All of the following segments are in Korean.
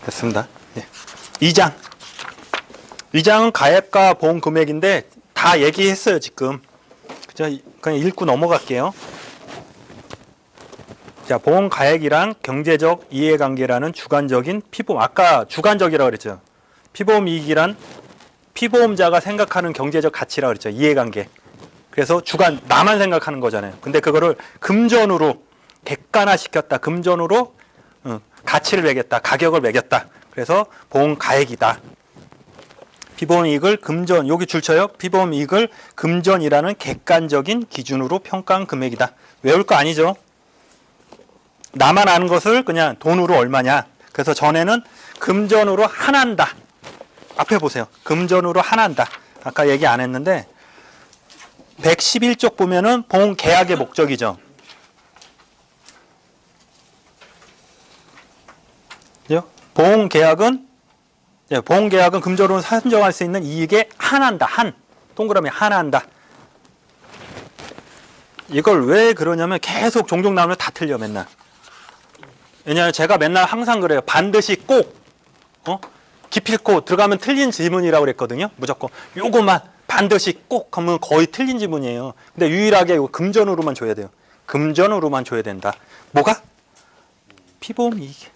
됐습니다. 예. 2장. 2장은 가액과 보험 금액인데 다 얘기했어요, 지금. 그냥 읽고 넘어갈게요. 자, 보험 가액이란 경제적 이해관계라는 주관적인 피보험. 아까 주관적이라고 그랬죠. 피보험 이익이란 피보험자가 생각하는 경제적 가치라고 그랬죠. 이해관계. 그래서 주관, 나만 생각하는 거잖아요. 근데 그거를 금전으로 객관화시켰다. 금전으로 가치를 매겼다. 가격을 매겼다. 그래서 보험 가액이다. 피보험 이익을 금전, 여기 줄쳐요. 피보험 이익을 금전이라는 객관적인 기준으로 평가한 금액이다. 외울 거 아니죠. 나만 아는 것을 그냥 돈으로 얼마냐. 그래서 전에는 금전으로 한한다. 앞에 보세요. 금전으로 한한다. 아까 얘기 안 했는데 111쪽 보면은 보험 계약의 목적이죠. 보험 계약은 금전으로 산정할 수 있는 이익에 한한다. 한. 동그라미 한한다. 이걸 왜 그러냐면 계속 종종 나오면 다 틀려 맨날. 왜냐하면 제가 맨날 항상 그래요. 반드시 꼭 기필코 들어가면 틀린 지문이라고 그랬거든요. 무조건 요거만 반드시 꼭 하면 거의 틀린 지문이에요. 근데 유일하게 이거 금전으로만 줘야 돼요. 금전으로만 줘야 된다. 뭐가? 피보험 이익.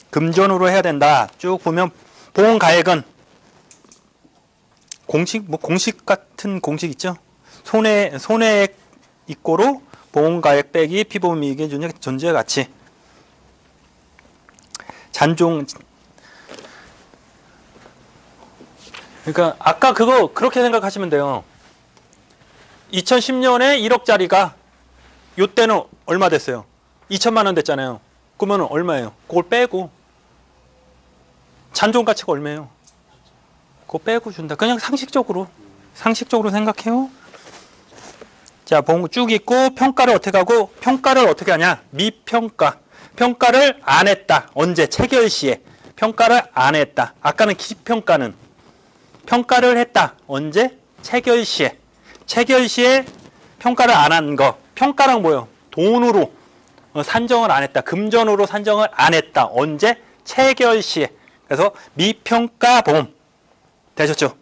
금전으로 해야 된다. 쭉 보면 보험 가액은 공식 같은 공식 있죠. 손해액 이꼬로 보험 가액 빼기 피보험 이익의 존재 가치. 그러니까 아까 그거 그렇게 생각하시면 돼요. 2010년에 1억짜리가 요때는 얼마 됐어요? 2천만 원 됐잖아요. 그러면 얼마예요? 그걸 빼고 잔존 가치가 얼마예요? 그거 빼고 준다. 그냥 상식적으로 생각해요. 자, 보험 쭉 있고 평가를 어떻게 하고 평가를 어떻게 하냐? 미평가. 평가를 안 했다. 언제? 체결 시에. 평가를 안 했다. 아까는 기평가는 평가를 했다. 언제? 체결 시에. 체결 시에 평가를 안 한 거. 평가랑 뭐예요? 돈으로 산정을 안 했다. 금전으로 산정을 안 했다. 언제? 체결 시에. 그래서 미평가 보험. 되셨죠?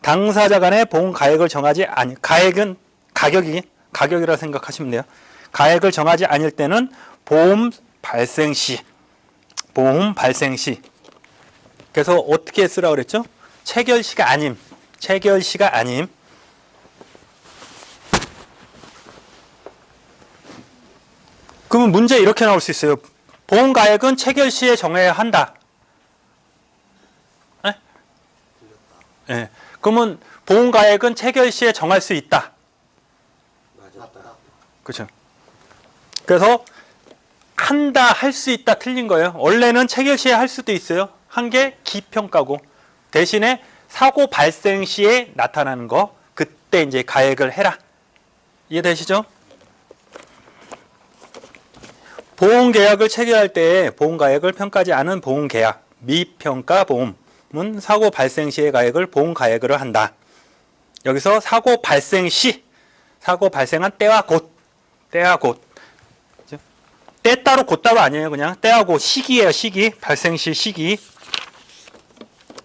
당사자 간의 보험 가액을 정하지 가액은 가격이라 생각하시면 돼요. 가액을 정하지 않을 때는 보험 발생 시. 그래서 어떻게 쓰라고 그랬죠? 체결시가 아님. 그러면 문제 이렇게 나올 수 있어요. 보험 가액은 체결 시에 정해야 한다. 네. 그러면 보험 가액은 체결 시에 정할 수 있다. 맞다. 그렇죠. 그래서 한다, 할 수 있다 틀린 거예요. 원래는 체결 시에 할 수도 있어요. 한 게 기평가고 대신에 사고 발생 시에 나타나는 거 그때 이제 가액을 해라. 이해되시죠? 보험 계약을 체결할 때 보험 가액을 평가하지 않은 보험 계약 미평가 보험은 사고 발생 시의 가액을 보험 가액으로 한다. 여기서 사고 발생 시, 사고 발생한 때와 곧, 때 따로 곧 따로 아니에요. 그냥 때와 곧 시기예요. 시기, 발생 시 시기.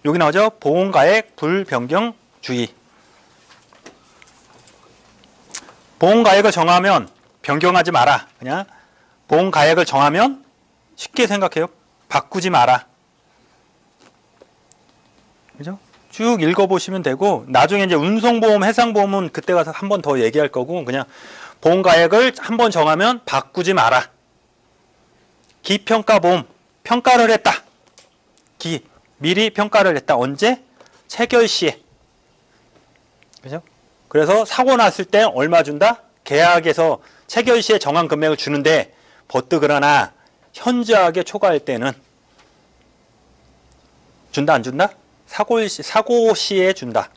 여기 나오죠. 보험 가액 불변경 주의. 보험 가액을 정하면 변경하지 마라. 그냥 보험 가액을 정하면 쉽게 생각해요. 바꾸지 마라. 그죠? 쭉 읽어보시면 되고 나중에 이제 운송보험, 해상보험은 그때 가서 한 번 더 얘기할 거고 그냥 보험 가액을 한 번 정하면 바꾸지 마라. 기평가보험, 평가를 했다. 미리 평가를 했다. 언제? 체결 시에. 그죠? 그래서 사고 났을 때 얼마 준다? 계약에서 체결 시에 정한 금액을 주는데 그러나 현저하게 초과할 때는 준다 안 준다? 사고 시에 준다.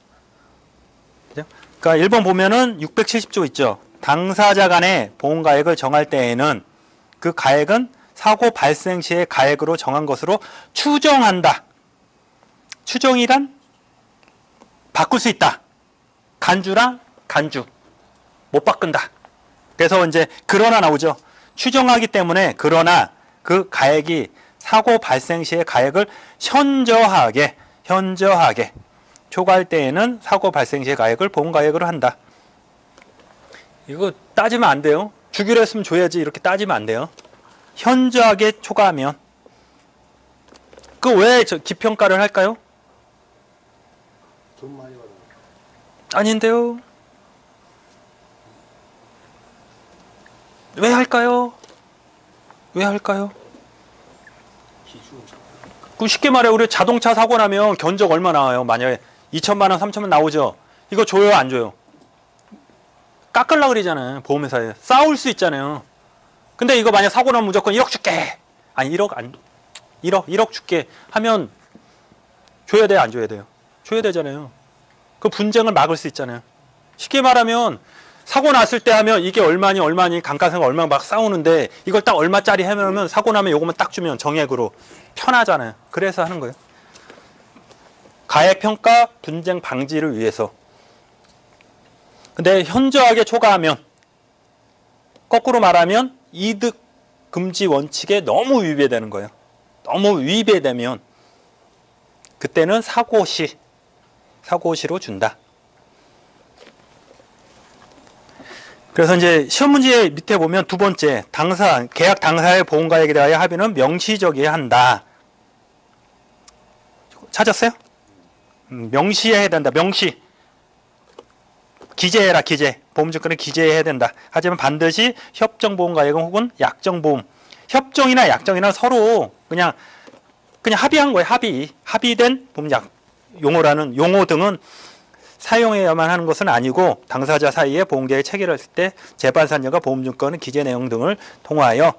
그죠? 그러니까 1번 보면은 670조 있죠. 당사자 간의 보험 가액을 정할 때에는 그 가액은 사고 발생 시의 가액으로 정한 것으로 추정한다. 추정이란 바꿀 수 있다. 간주랑 간주 못 바꾼다. 그래서 이제 그러나 나오죠. 추정하기 때문에 그러나 그 가액이 사고 발생 시의 가액을 현저하게 초과할 때에는 사고 발생 시의 가액을 보험가액으로 한다. 이거 따지면 안 돼요. 주기로 했으면 줘야지 이렇게 따지면 안 돼요. 현저하게 초과하면. 그 왜 기평가를 할까요? 돈 많이 받아. 아닌데요. 왜 할까요? 왜 할까요? 기준. 그 쉽게 말해 우리 자동차 사고 나면 견적 얼마 나와요? 만약에 2천만 원, 3천만 원 나오죠. 이거 줘요, 안 줘요? 깎으려고 그러잖아요. 보험회사에. 싸울 수 있잖아요. 근데 이거 만약 사고 나면 무조건 1억 줄게. 아니 1억 줄게 하면 줘야 돼요, 안 줘야 돼요? 줘야 되잖아요. 그 분쟁을 막을 수 있잖아요. 쉽게 말하면 사고 났을 때 하면 이게 얼마니 감가상각 얼마 막 싸우는데 이걸 딱 얼마짜리 해놓으면 사고 나면 요것만 딱 주면 정액으로 편하잖아요. 그래서 하는 거예요. 가액평가 분쟁 방지를 위해서. 근데 현저하게 초과하면 거꾸로 말하면 이득 금지 원칙에 너무 위배되는 거예요. 너무 위배되면 그때는 사고시로 준다. 그래서 이제 시험 문제 밑에 보면 두 번째 계약 당사의 보험가액에 대하여 합의는 명시적이어야 한다. 찾았어요? 명시해야 된다. 명시. 기재해라. 기재. 보험증권을 기재해야 된다. 하지만 반드시 협정보험가액은 혹은 약정보험. 협정이나 약정이나 서로 그냥 합의한 거예요. 합의된 보험약 용어 등은 사용해야만 하는 것은 아니고 당사자 사이에 보험계획 체결했을 때 재발산료가 보험증권의 기재 내용 등을 통하여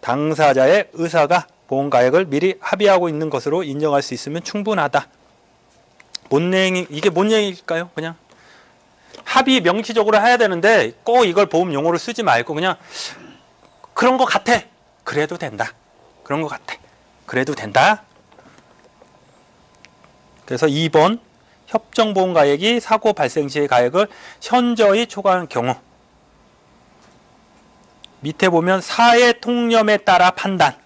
당사자의 의사가 보험가액을 미리 합의하고 있는 것으로 인정할 수 있으면 충분하다. 이게 뭔 얘기일까요? 그냥 합의 명시적으로 해야 되는데 꼭 이걸 보험 용어로 쓰지 말고 그냥 그런 것 같아. 그래도 된다. 그런 것 같아. 그래도 된다. 그래서 2번 협정보험가액이 사고 발생 시의 가액을 현저히 초과한 경우 밑에 보면 사회 통념에 따라 판단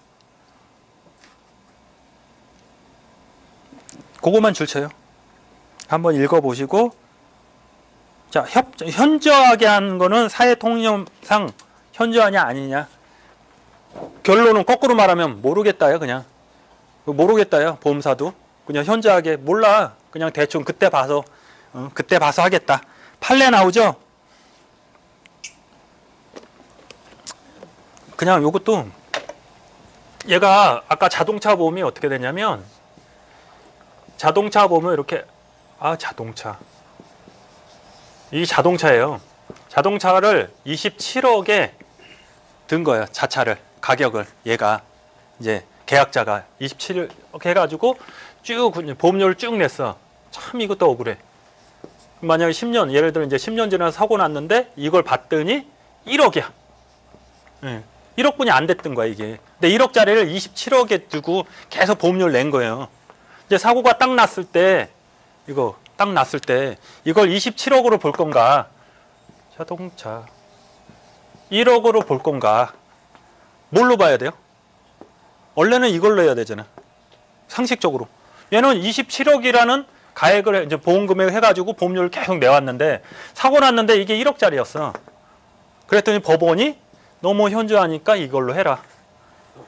그것만 줄쳐요. 한번 읽어보시고 자 현저하게 하는 거는 사회 통념상 현저하냐 아니냐 결론은 거꾸로 말하면 모르겠다요. 그냥 모르겠다요. 보험사도 그냥 현저하게 몰라. 그냥 대충 그때 봐서 하겠다. 판례 나오죠? 그냥 요것도 얘가 아까 자동차 보험이 어떻게 되냐면 자동차 보험은 이렇게 자동차 이 자동차예요. 자동차를 27억에 든 거예요. 자차를 가격을 얘가 이제 계약자가 27억 해가지고 쭉 보험료를 쭉 냈어. 참 이것도 억울해. 만약에 10년 예를 들어 이제 10년 지나서 사고 났는데 이걸 봤더니 1억이야. 1억분이 안 됐던 거야 이게. 근데 1억짜리를 27억에 두고 계속 보험료를 낸 거예요. 이제 사고가 딱 났을 때 이걸 27억으로 볼 건가? 자동차 1억으로 볼 건가? 뭘로 봐야 돼요? 원래는 이걸로 해야 되잖아. 상식적으로. 얘는 27억이라는 가액을 이제 보험금액 해가지고 보험료를 계속 내왔는데 사고 났는데 이게 1억짜리였어. 그랬더니 법원이 너무 현저하니까 이걸로 해라.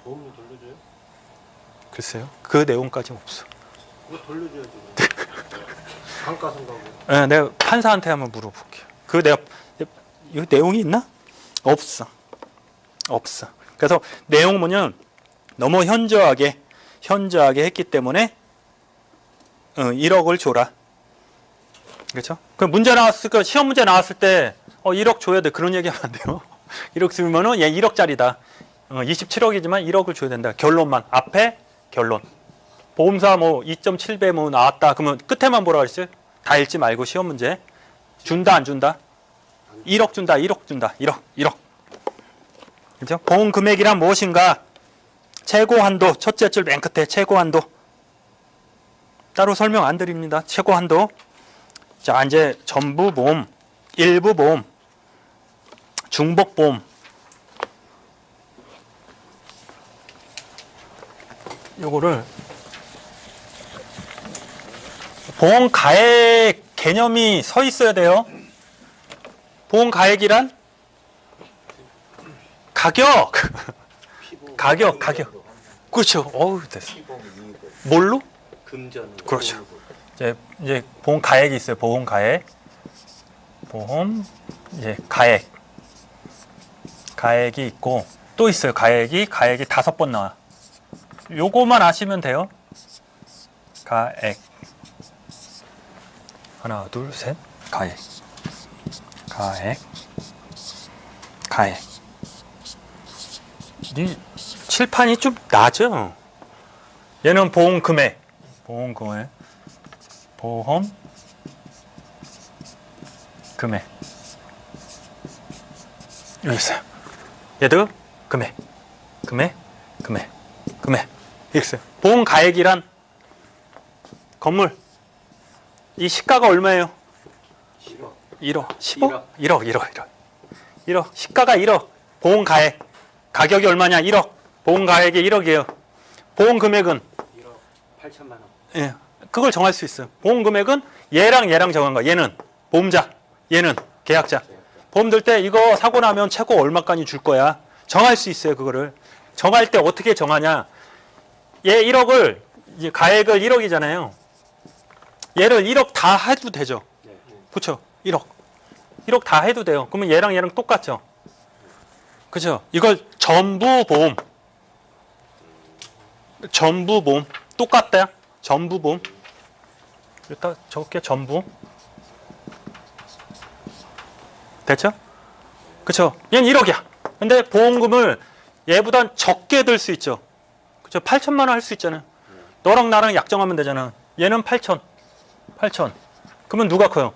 보험료 돌려줘요? 글쎄요. 그 내용까지 없어. 그거 돌려줘야지. 감가상각으로. 네, 내가 판사한테 한번 물어볼게요. 이 내용이 있나? 없어. 그래서 내용 뭐냐면 너무 현저하게 했기 때문에 1억을 줘라. 그렇죠? 그 시험 문제 나왔을 때 1억 줘야 돼. 그런 얘기하면 안 돼요. 1억 쓰면은 얘 1억짜리다. 27억이지만 1억을 줘야 된다. 결론만. 앞에 결론. 보험사 2.7배 나왔다. 그러면 끝에만 보라 그랬어요? 다 읽지 말고 시험 문제. 준다 안 준다? 1억 준다. 1억. 그렇죠? 보험 금액이란 무엇인가? 최고 한도. 첫째 줄 맨 끝에 최고 한도. 따로 설명 안 드립니다. 최고 한도. 자, 이제 전부 보험, 일부 보험, 중복 보험. 요거를 보험 가액 개념이 서 있어야 돼요. 보험 가액이란 가격. 가격. 그렇죠. 어우, 됐어. 뭘로? 금전. 그렇죠. 이제 보험 가액이 있어요. 보험 가액. 보험 이제 가액이 있고 또 있어요. 가액이 5번 나와. 요거만 아시면 돼요. 가액. 하나, 둘, 셋. 가액. 이 칠판이 좀 낮죠. 얘는 보험 금액. 보험 금액. 여기 있어요. 얘도 금액. 이렇게 있어요. 보험 가액이란 건물. 이 시가가 얼마예요? 1억. 10억? 1억. 시가가 1억. 보험 가액. 가격이 얼마냐? 1억. 보험 가액이 1억이에요. 보험 금액은 1억 8천만 원. 예. 그걸 정할 수 있어요. 보험 금액은 얘랑 정한 거야. 얘는 보험자, 얘는 계약자. 보험 들 때 이거 사고 나면 최고 얼마까지 줄 거야. 정할 수 있어요. 그거를. 정할 때 어떻게 정하냐? 얘 1억을 이제 가액을 1억이잖아요. 얘를 1억 다 해도 되죠. 그렇죠? 1억 다 해도 돼요. 그러면 얘랑 똑같죠. 그렇죠? 이걸 전부 보험 똑같다. 전부 보험. 일단 적을게. 전부. 됐죠? 그렇죠? 얘는 1억이야. 근데 보험금을 얘보단 적게 들 수 있죠. 그렇죠? 8천만 원 할 수 있잖아요. 너랑 나랑 약정하면 되잖아. 얘는 8천. 그러면 누가 커요?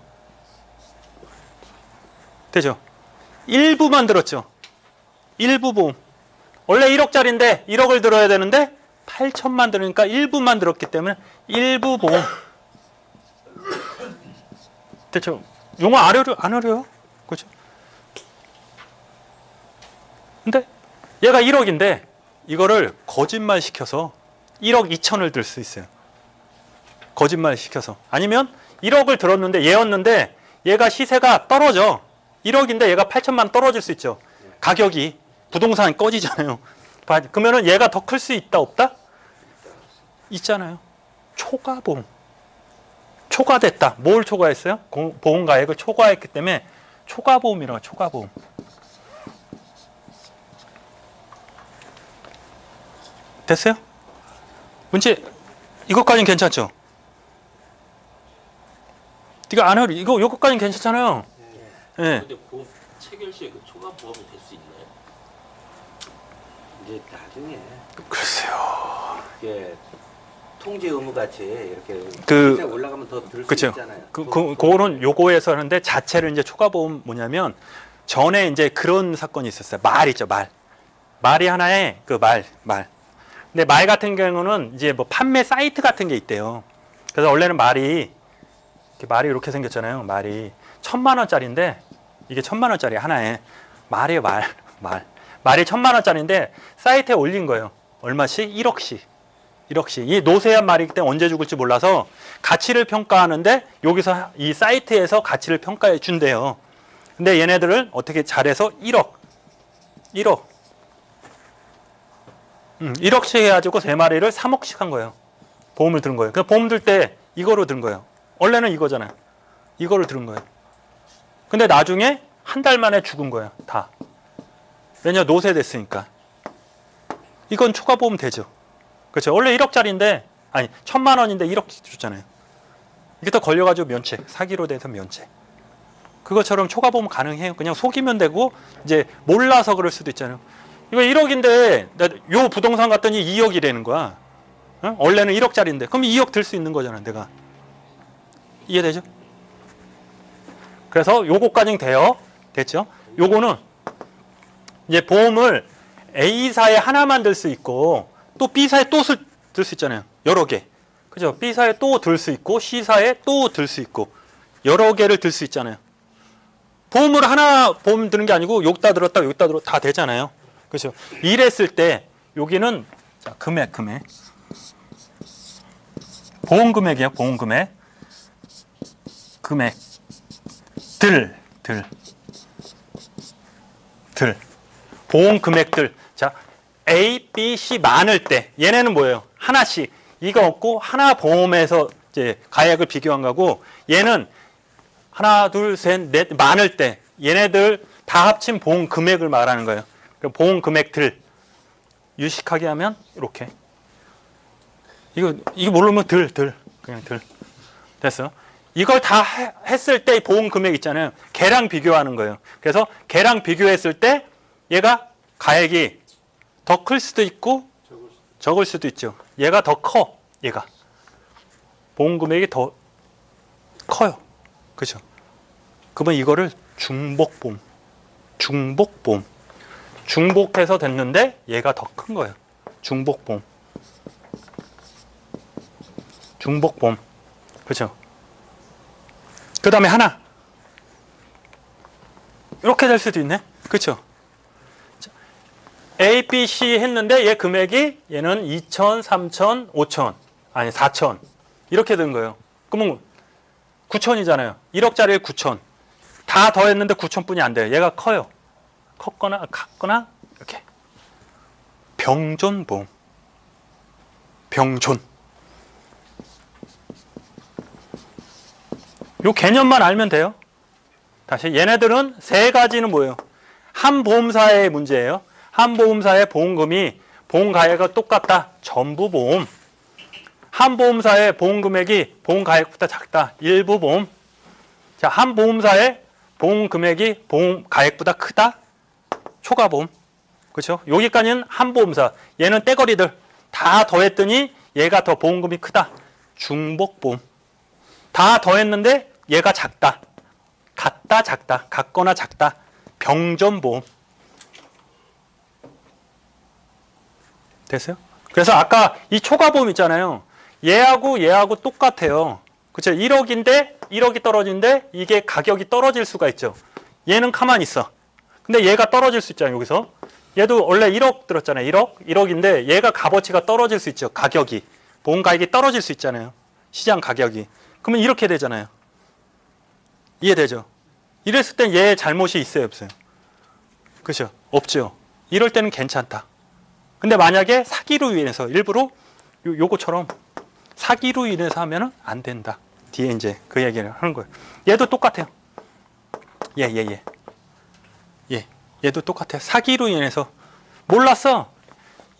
되죠? 일부만 들었죠. 일부 보험. 원래 1억짜리인데 1억을 들어야 되는데 8천만 들으니까 일부만 들었기 때문에 일부 보험. 됐죠? 용어 안 어려요? 그렇죠? 근데 얘가 1억인데 이거를 거짓말 시켜서 1억 2천을 들 수 있어요. 거짓말 시켜서. 아니면 1억을 들었는데 얘였는데 얘가 시세가 떨어져. 1억인데 얘가 8천만 떨어질 수 있죠. 가격이. 부동산 꺼지잖아요. 그러면은 얘가 더 클 수 있다 없다? 있잖아요. 초과보험. 초과됐다. 뭘 초과했어요? 보험 가액을 초과했기 때문에 초과보험이라고. 초과보험. 됐어요? 문제 이것까지는 괜찮죠? 이거 요것까지는 괜찮잖아요. 예. 근데 보험 체결 시에 그 초과 보험이 될 수 있나요? 이제 나중에 글쎄요. 이게 통지 의무 같이 이렇게 그- 시세 올라가면 더 들 수 그쵸. 있잖아요. 그거는 요거에서 하는데 자체를 이제 초과보험 뭐냐면 전에 이제 그런 사건이 있었어요. 말 있죠, 말. 말이 하나에 그 말. 근데 말 같은 경우는 이제 뭐 판매 사이트 같은 게 있대요. 그래서 원래는 말이 이렇게 생겼잖아요. 말이 1,000만 원짜리인데 이게 1,000만 원짜리 하나에 말이에요, 말. 말이 1,000만 원짜리인데 사이트에 올린 거예요. 얼마씩? 1억씩. 이 노쇠한 말이기 때문에 언제 죽을지 몰라서 가치를 평가하는데 여기서 이 사이트에서 가치를 평가해 준대요. 근데 얘네들을 어떻게 잘해서 1억씩 해가지고 3마리를 3억씩 한 거예요. 보험을 들은 거예요. 그래서 보험 들 때 이거로 든 거예요. 원래는 이거잖아요. 이거를 들은 거예요. 근데 나중에 한 달 만에 죽은 거예요. 다. 왜냐? 노쇠됐으니까. 이건 초과보험 되죠. 그렇죠. 원래 1억짜리인데 아니 1,000만 원인데 1억 줬잖아요. 이게 또 걸려가지고 면책. 사기로 돼서 면책. 그것처럼 초과보험 가능해요. 그냥 속이면 되고 이제 몰라서 그럴 수도 있잖아요. 이거 1억인데 요 부동산 갔더니 2억이라는 거야. 어? 원래는 1억짜리인데 그럼 2억 들 수 있는 거잖아. 내가. 이해되죠? 그래서 요거까지는 돼요. 됐죠? 요거는 이제 보험을 A사에 하나만 들 수 있고 또 B사에 또 들 수 있잖아요. 여러 개. 그죠? B사에 또 들 수 있고 C사에 또 들 수 있고 여러 개를 들 수 있잖아요. 보험을 하나 보험 드는 게 아니고 여기다 들었다 여기다 들었다 다 되잖아요. 그렇죠? 이랬을 때 여기는 자, 금액 보험 금액이에요. 보험 금액. 금액. 들. 보험 금액들. 자, A, B, C 많을 때 얘네는 뭐예요? 하나씩. 이거 없고 하나 보험에서 이제 가액을 비교한 거고 얘는 하나, 둘, 셋, 넷 많을 때 얘네들 다 합친 보험 금액을 말하는 거예요. 보험 금액들. 유식하게 하면 이렇게. 이거 모르면 그냥 들. 됐어. 이걸 다 했을 때 보험 금액 있잖아요. 걔랑 비교하는 거예요. 그래서 걔랑 비교했을 때 얘가 가액이 더 클 수도 있고 적을 수도 있죠. 얘가 더 커. 얘가. 보험 금액이 더 커요. 그죠? 그러면 이거를 중복보험. 중복해서 됐는데 얘가 더 큰 거예요. 중복보험. 그죠? 그 다음에 하나. 이렇게 될 수도 있네. 그쵸? A, B, C 했는데 얘 금액이 얘는 2천, 3천, 5천, 아니 4천. 이렇게 된 거예요. 그러면 9천이잖아요. 1억짜리에 9천. 다 더했는데 9천뿐이 안 돼요. 얘가 커요. 컸거나 같거나 이렇게. 병존보험. 병존. 요 개념만 알면 돼요. 다시 얘네들은 세 가지는 뭐예요? 한 보험사의 문제예요. 한 보험사의 보험금이 보험가액과 똑같다. 전부보험. 한 보험사의 보험금액이 보험가액보다 작다. 일부보험. 자, 한 보험사의 보험금액이 보험가액보다 크다. 초과보험. 그렇죠? 여기까지는 한 보험사. 얘는 떼거리들 다 더했더니 얘가 더 보험금이 크다. 중복보험. 다 더했는데 얘가 작다. 같다, 작다. 같거나 작다. 병존보험. 됐어요? 그래서 아까 이 초과보험 있잖아요. 얘하고 똑같아요. 그렇죠? 1억인데 1억이 떨어지는데 이게 가격이 떨어질 수가 있죠. 얘는 가만히 있어. 근데 얘가 떨어질 수 있잖아요. 여기서. 얘도 원래 1억 들었잖아요. 1억인데 얘가 값어치가 떨어질 수 있죠. 가격이. 보험 가격이 떨어질 수 있잖아요. 시장 가격이. 그러면 이렇게 되잖아요. 이해되죠? 이랬을 땐 얘 잘못이 있어요, 없어요? 그렇죠? 없죠. 이럴 때는 괜찮다. 근데 만약에 사기로 인해서 일부러 요거처럼 사기로 인해서 하면은 안 된다. 뒤에 이제 그 얘기를 하는 거예요. 얘도 똑같아요. 얘도 똑같아요. 사기로 인해서 몰랐어.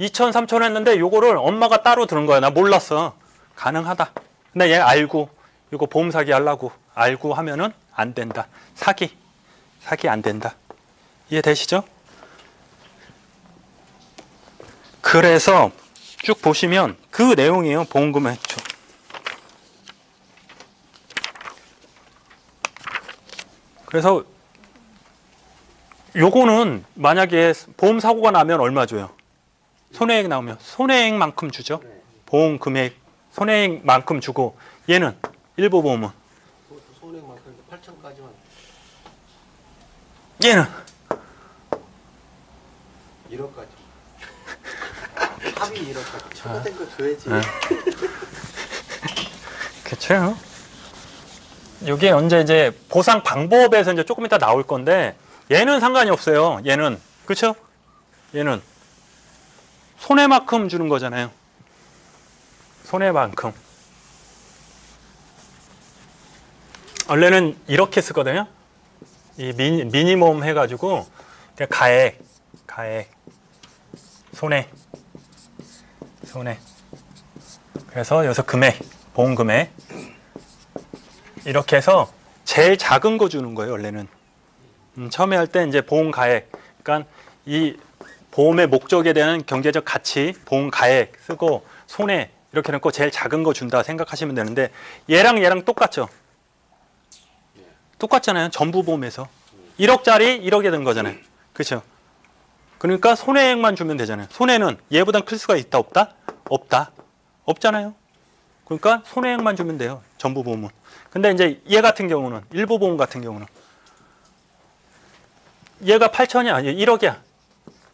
2천, 3천 했는데 요거를 엄마가 따로 들은 거야. 나 몰랐어. 가능하다. 근데 얘 알고 이거 보험 사기 하려고 알고 하면은 안 된다. 사기 안 된다. 이해되시죠? 그래서 쭉 보시면 그 내용이에요. 보험금액. 그래서 요거는 만약에 보험 사고가 나면 얼마 줘요? 손해액 나오면 손해액만큼 주죠. 보험 금액 손해액만큼 주고 얘는 일부 보험은 손해액만큼 8천까지만. 얘는 1억까지. 합의 1억까지. 초과된 거 줘야지. 그렇죠. 이게 언제 이제 보상 방법에서 이제 조금 이따 나올 건데 얘는 상관이 없어요. 얘는 그렇죠? 얘는 손해만큼 주는 거잖아요. 손해만큼. 원래는 이렇게 쓰거든요. 이 미니멈 해가지고 가액, 손해. 그래서 여기서 금액, 보험 금액 이렇게 해서 제일 작은 거 주는 거예요. 원래는 처음에 할 때 이제 보험 가액, 그러니까 이 보험의 목적에 대한 경제적 가치, 보험 가액 쓰고 손해 이렇게 놓고 제일 작은 거 준다 생각하시면 되는데 얘랑 똑같죠. 똑같잖아요. 전부보험에서 1억짜리 1억에 든 거잖아요. 그렇죠? 그러니까 손해액만 주면 되잖아요. 손해는 얘보다 클 수가 있다 없다? 없다. 없잖아요. 그러니까 손해액만 주면 돼요. 전부보험은. 근데 이제 얘 같은 경우는 일부보험 같은 경우는 얘가 8천이야. 얘 1억이야.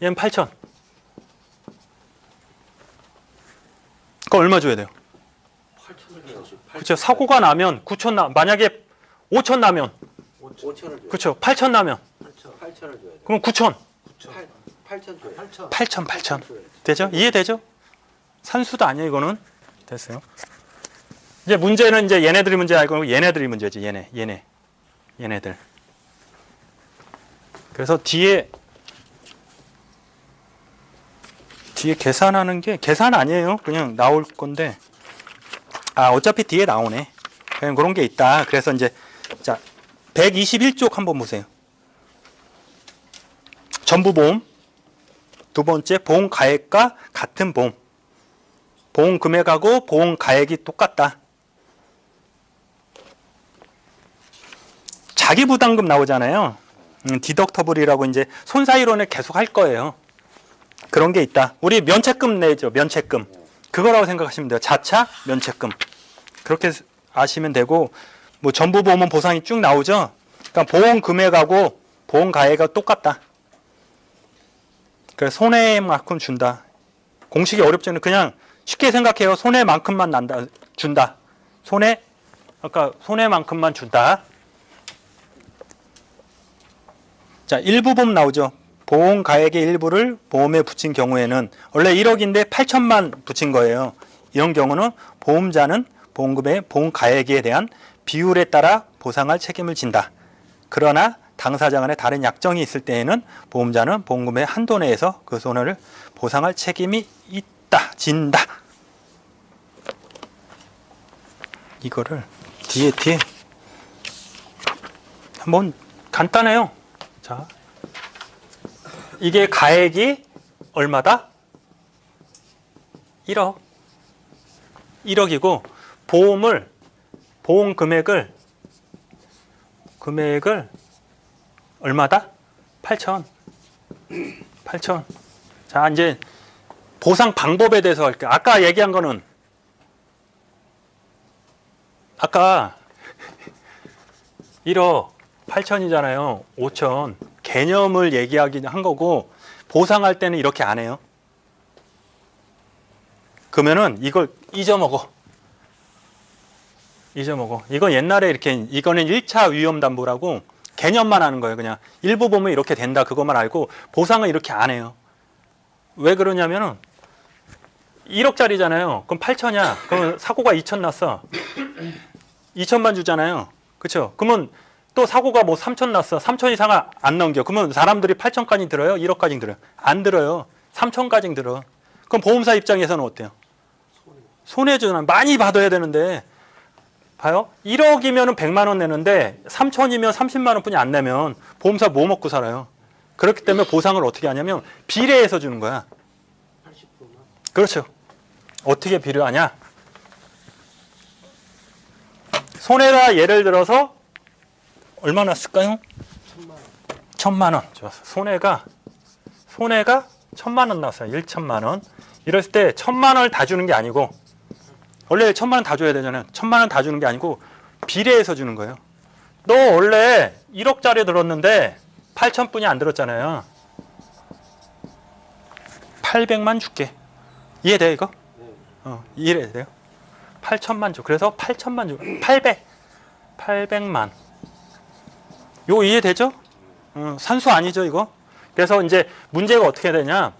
얘는 8천. 그거 얼마 줘야 돼요? 8천을 줘야지. 그렇죠. 사고가 나면 9천 만약에 5천 나면 5천을 줘야 돼. 그렇죠. 8천 나면 8천을 줘야 돼. 그럼 9천. 8천 줘야 돼. 8천. 되죠? 이해되죠? 산수도 아니에요, 이거는. 됐어요. 이제 문제는 이제 얘네들이 문제 아니고 얘네들이 문제지. 얘네들. 그래서 뒤에 계산하는 게 계산 아니에요. 그냥 나올 건데 어차피 뒤에 나오네. 그냥 그런 게 있다. 그래서 이제 자 121쪽 한번 보세요. 전부보험. 두 번째 보험 가액과 같은 보험. 보험 금액하고 보험 가액이 똑같다. 자기 부담금 나오잖아요. 디덕터블이라고 이제 손사이론을 계속 할 거예요. 그런 게 있다. 우리 면책금 내죠. 면책금. 그거라고 생각하시면 돼요. 자차 면책금. 그렇게 아시면 되고 뭐 전부보험은 보상이 쭉 나오죠. 그러니까 보험 금액하고 보험 가액이 똑같다. 그래서 손해만큼 준다. 공식이 어렵지 않아요. 그냥 쉽게 생각해요. 손해만큼만 준다. 아까 손해만큼만 준다. 자, 일부 보험 나오죠. 보험 가액의 일부를 보험에 붙인 경우에는 원래 1억인데 8천만 붙인 거예요. 이런 경우는 보험자는 보험금의 보험 가액에 대한 비율에 따라 보상할 책임을 진다. 그러나 당사자 간에 다른 약정이 있을 때에는 보험자는 보험금의 한도 내에서 그 손해를 보상할 책임이 진다. 이거를 뒤에 한번 간단해요. 자, 이게 가액이 얼마다? 1억. 1억이고 보험 금액을 얼마다? 8천. 자, 이제 보상 방법에 대해서 할게요. 아까 얘기한 거는 아까 1억 8천이잖아요. 5천. 개념을 얘기하긴 한 거고 보상할 때는 이렇게 안 해요. 그러면은 이걸 잊어먹어. 이거 옛날에 이거는 1차 위험담보라고 개념만 하는 거예요. 그냥 일부 보면 이렇게 된다. 그것만 알고 보상은 이렇게 안 해요. 왜 그러냐면은 1억짜리잖아요. 그럼 8천이야. 그러면 사고가 2천 났어. 2천만 주잖아요. 그렇죠? 그러면 또 사고가 뭐 3천 났어. 3천 이상 안 넘겨. 그러면 사람들이 8천까지 들어요? 1억까지 들어요? 안 들어요. 3천까지 들어. 그럼 보험사 입장에서는 어때요? 손해잖아. 많이 받아야 되는데 봐요. 1억이면 100만 원 내는데 3천이면 30만 원뿐이 안 내면 보험사 뭐 먹고 살아요? 그렇기 때문에 보상을 어떻게 하냐면 비례해서 주는 거야. 80%만. 그렇죠. 어떻게 비례하냐? 손해가 예를 들어서 얼마나 쓸까요? 1,000만 원. 좋았어. 손해가 1,000만 원 나왔어요. 1,000만 원. 이랬을 때 1,000만 원을 다 주는 게 아니고 원래 1,000만 원 다 줘야 되잖아요. 1,000만 원 다 주는 게 아니고 비례해서 주는 거예요. 너 원래 1억짜리 들었는데 8천뿐이 안 들었잖아요. 800만 줄게. 이해돼 이거? 이해돼요? 8천만 줘. 그래서 8천만 줘. 800만. 요거 이해되죠? 산수 아니죠 이거? 그래서 이제 문제가 어떻게 되냐?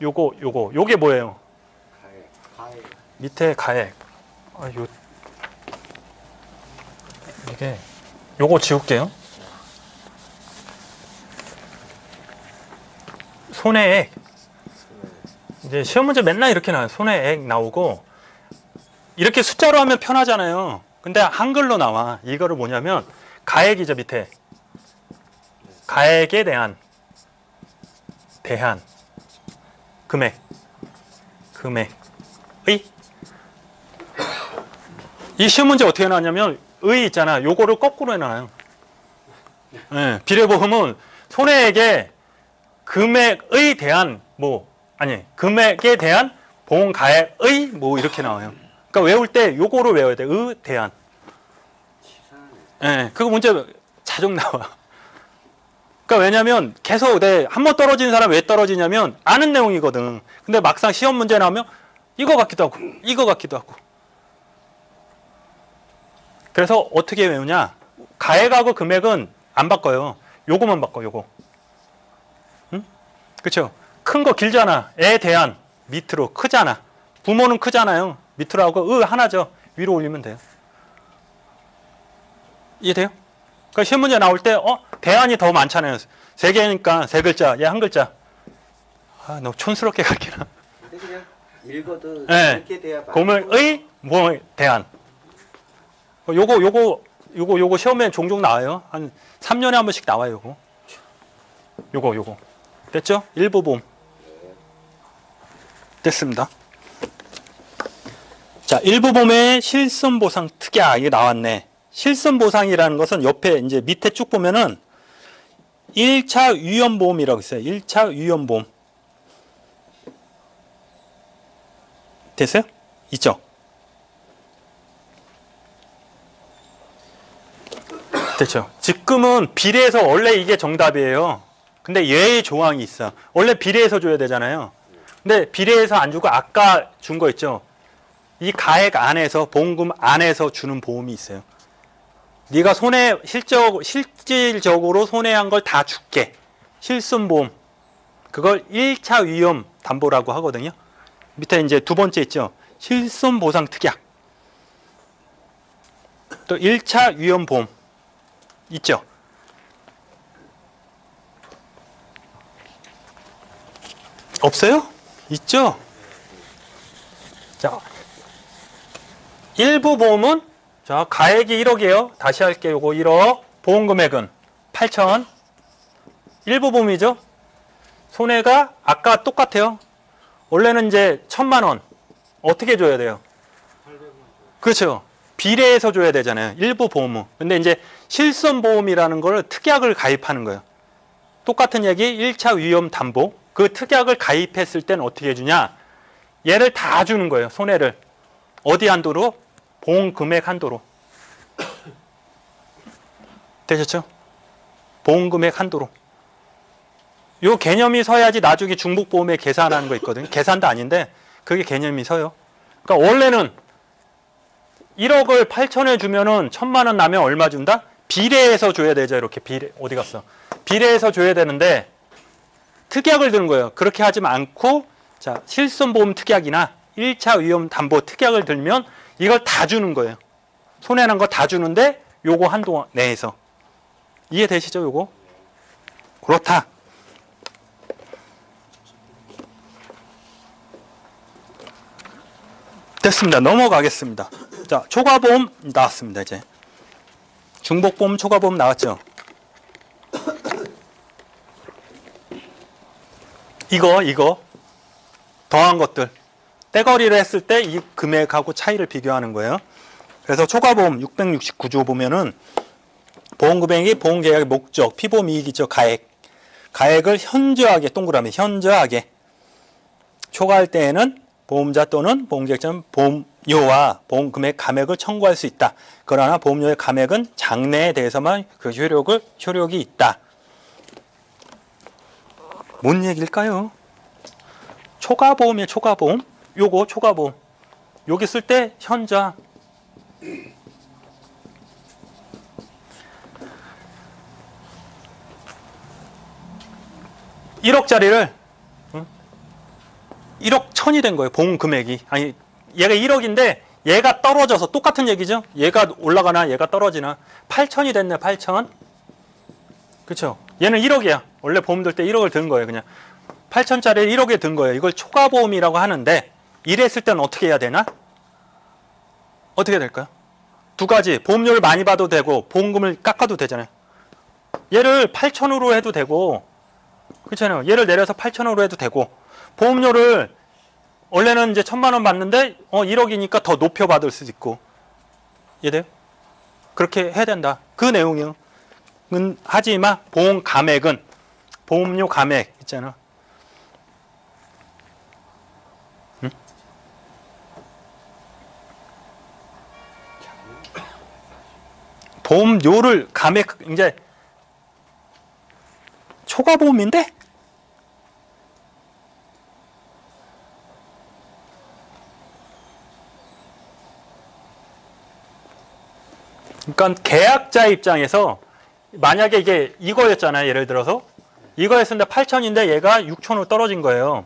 요게 뭐예요? 가액. 밑에 가액. 요거 지울게요. 손해액. 이제 시험 문제 맨날 이렇게 나와요. 손해액 나오고 이렇게 숫자로 하면 편하잖아요. 근데 한글로 나와. 이거를 뭐냐면 가액이죠 밑에. 가액에 대한 금액. 이 시험 문제 어떻게 나왔냐면 의 있잖아. 요거를 거꾸로 해놔요. 네, 비례보험은 손해액에 금액에 대한 금액에 대한 보험 가액의 이렇게 나와요. 그러니까 외울 때 요거를 외워야 돼. 의 대한. 예, 그거 문제 자주 나와. 그러니까 왜냐면 계속 한 번 떨어진 사람 왜 떨어지냐면 아는 내용이거든. 근데 막상 시험 문제 나오면 이거 같기도 하고 이거 같기도 하고. 그래서 어떻게 외우냐? 가액하고 금액은 안 바꿔요. 요거만 바꿔. 요거. 응? 그렇죠? 큰 거 길잖아. 에 대한 밑으로 크잖아. 부모는 크잖아요. 밑으로 하고 하나죠. 위로 올리면 돼요. 이해돼요? 그러니까 시험 문제 나올 때 대안이 더 많잖아요. 3개니까 3글자, 얘 1글자. 아, 너무 촌스럽게 가르치나. 근데 그냥 읽어도 네. 이렇게 돼야 맞 고물의 뭐 대안. 요거 시험에 종종 나와요. 한 3년에 한 번씩 나와요, 요거. 됐죠? 일부보험. 됐습니다. 자, 일부보험의 실손보상 특약 이게 나왔네. 실손보상이라는 것은 옆에 이제 밑에 쭉 보면은 1차 위험보험이라고 있어요. 1차 위험보험. 됐어요? 있죠? 됐죠? 지금은 비례해서 원래 이게 정답이에요. 근데 예외 조항이 있어. 원래 비례해서 줘야 되잖아요. 근데 비례해서 안 주고 아까 준 거 있죠? 이 가액 안에서 보험금 안에서 주는 보험이 있어요. 네가 실질적으로 손해한 걸 다 줄게. 실손보험. 그걸 1차 위험 담보라고 하거든요. 밑에 이제 두 번째 있죠. 실손보상 특약. 또 1차 위험보험. 있죠. 없어요? 있죠. 자, 일부 보험은 자, 가액이 1억이에요. 다시 할게요. 요거 1억. 보험금액은 8천. 일부 보험이죠. 손해가 아까 똑같아요. 원래는 이제 1,000만 원. 어떻게 줘야 돼요? 그렇죠. 비례해서 줘야 되잖아요. 일부 보험은. 근데 이제 실손보험이라는 걸 특약을 가입하는 거예요. 똑같은 얘기 1차 위험 담보. 그 특약을 가입했을 때는 어떻게 해주냐? 얘를 다 주는 거예요. 손해를. 어디 한도로? 보험 금액 한도로. 되셨죠? 보험 금액 한도로. 요 개념이 서야지 나중에 중복보험에 계산하는 거 있거든요. 계산도 아닌데 그게 개념이 서요. 그러니까 원래는 1억을 8천에 주면은 1,000만 원 나면 얼마 준다? 비례해서 줘야 되죠. 이렇게 어디 갔어? 비례해서 줘야 되는데 특약을 드는 거예요. 그렇게 하지 않고 자, 실손보험 특약이나 1차 위험 담보 특약을 들면 이걸 다 주는 거예요. 손해난 거 다 주는데 요거 한도 내에서. 이해되시죠? 요거? 그렇다. 됐습니다. 넘어가겠습니다. 자, 초과보험 나왔습니다. 이제 중복보험, 초과보험 나왔죠. 이거 더한 것들 떼거리를 했을 때 이 금액하고 차이를 비교하는 거예요. 그래서 초과보험 669조 보면은 보험금액이 보험계약의 목적, 피보험 이익이죠. 가액을 현저하게 동그라미 현저하게 초과할 때에는 보험자 또는 보험계약자는 보험료와 보험금액 감액을 청구할 수 있다. 그러나 보험료의 감액은 장래에 대해서만 그 효력이 있다. 뭔 얘기일까요? 초과보험이에요. 초과보험. 요거 초과보험. 여기 쓸 때 현저 1억짜리를 1억 1,000이 된 거예요. 보험 금액이. 아니 얘가 1억인데 얘가 떨어져서 똑같은 얘기죠. 얘가 올라가나 얘가 떨어지나 8,000이 됐네. 8,000. 그렇죠. 얘는 1억이야. 원래 보험 들 때 1억을 든 거예요. 그냥 8,000짜리 1억에 든 거예요. 이걸 초과보험이라고 하는데 이랬을 때는 어떻게 해야 되나? 어떻게 될까요? 두 가지. 보험료를 많이 받아도 되고 보험금을 깎아도 되잖아요. 얘를 8,000으로 해도 되고 그렇잖아요. 얘를 내려서 8,000으로 해도 되고 보험료를 원래는 이제 1,000만 원 받는데 1억이니까 더 높여 받을 수도 있고. 이해돼요? 그렇게 해야 된다. 그 내용이요. 하지만 보험 감액은 보험료 감액 있잖아. 응? 보험료를 감액 이제 초과보험인데 그러니까 계약자 입장에서 만약에 이게 이거였잖아요. 예를 들어서 이거였는데 8천인데 얘가 6천으로 떨어진 거예요.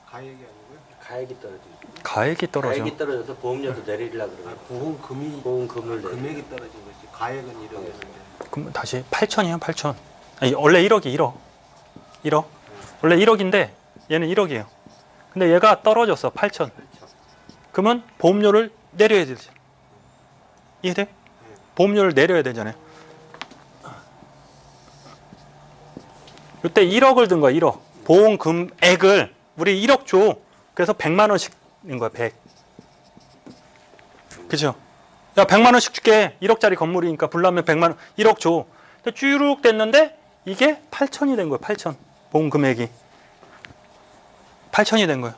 가액이 아니고요. 가액이 떨어지죠. 가액이 떨어져. 가액이 떨어져서 보험료도 내리려고 그러고 보험금이 보험금을 금액이 떨어진 거지. 가액은 1억이었는데. 그럼 다시 8천이면 8천. 아니, 원래 1억이 1억. 1억. 원래 1억인데 얘는 1억이에요. 근데 얘가 떨어졌어. 8천. 그러면 보험료를 내려야 되지. 이해돼? 보험료를 내려야 되잖아요. 이때 1억을 든 거야. 1억. 보험 금액을 우리 1억 줘. 그래서 100만 원씩 낸 거야. 100. 그죠? 야, 100만 원씩 줄게. 1억짜리 건물이니까 불나면 100만 원. 1억 줘. 근데 쭈룩 됐는데 이게 8천이 된 거야. 8천. 보험 금액이 8천이 된 거야.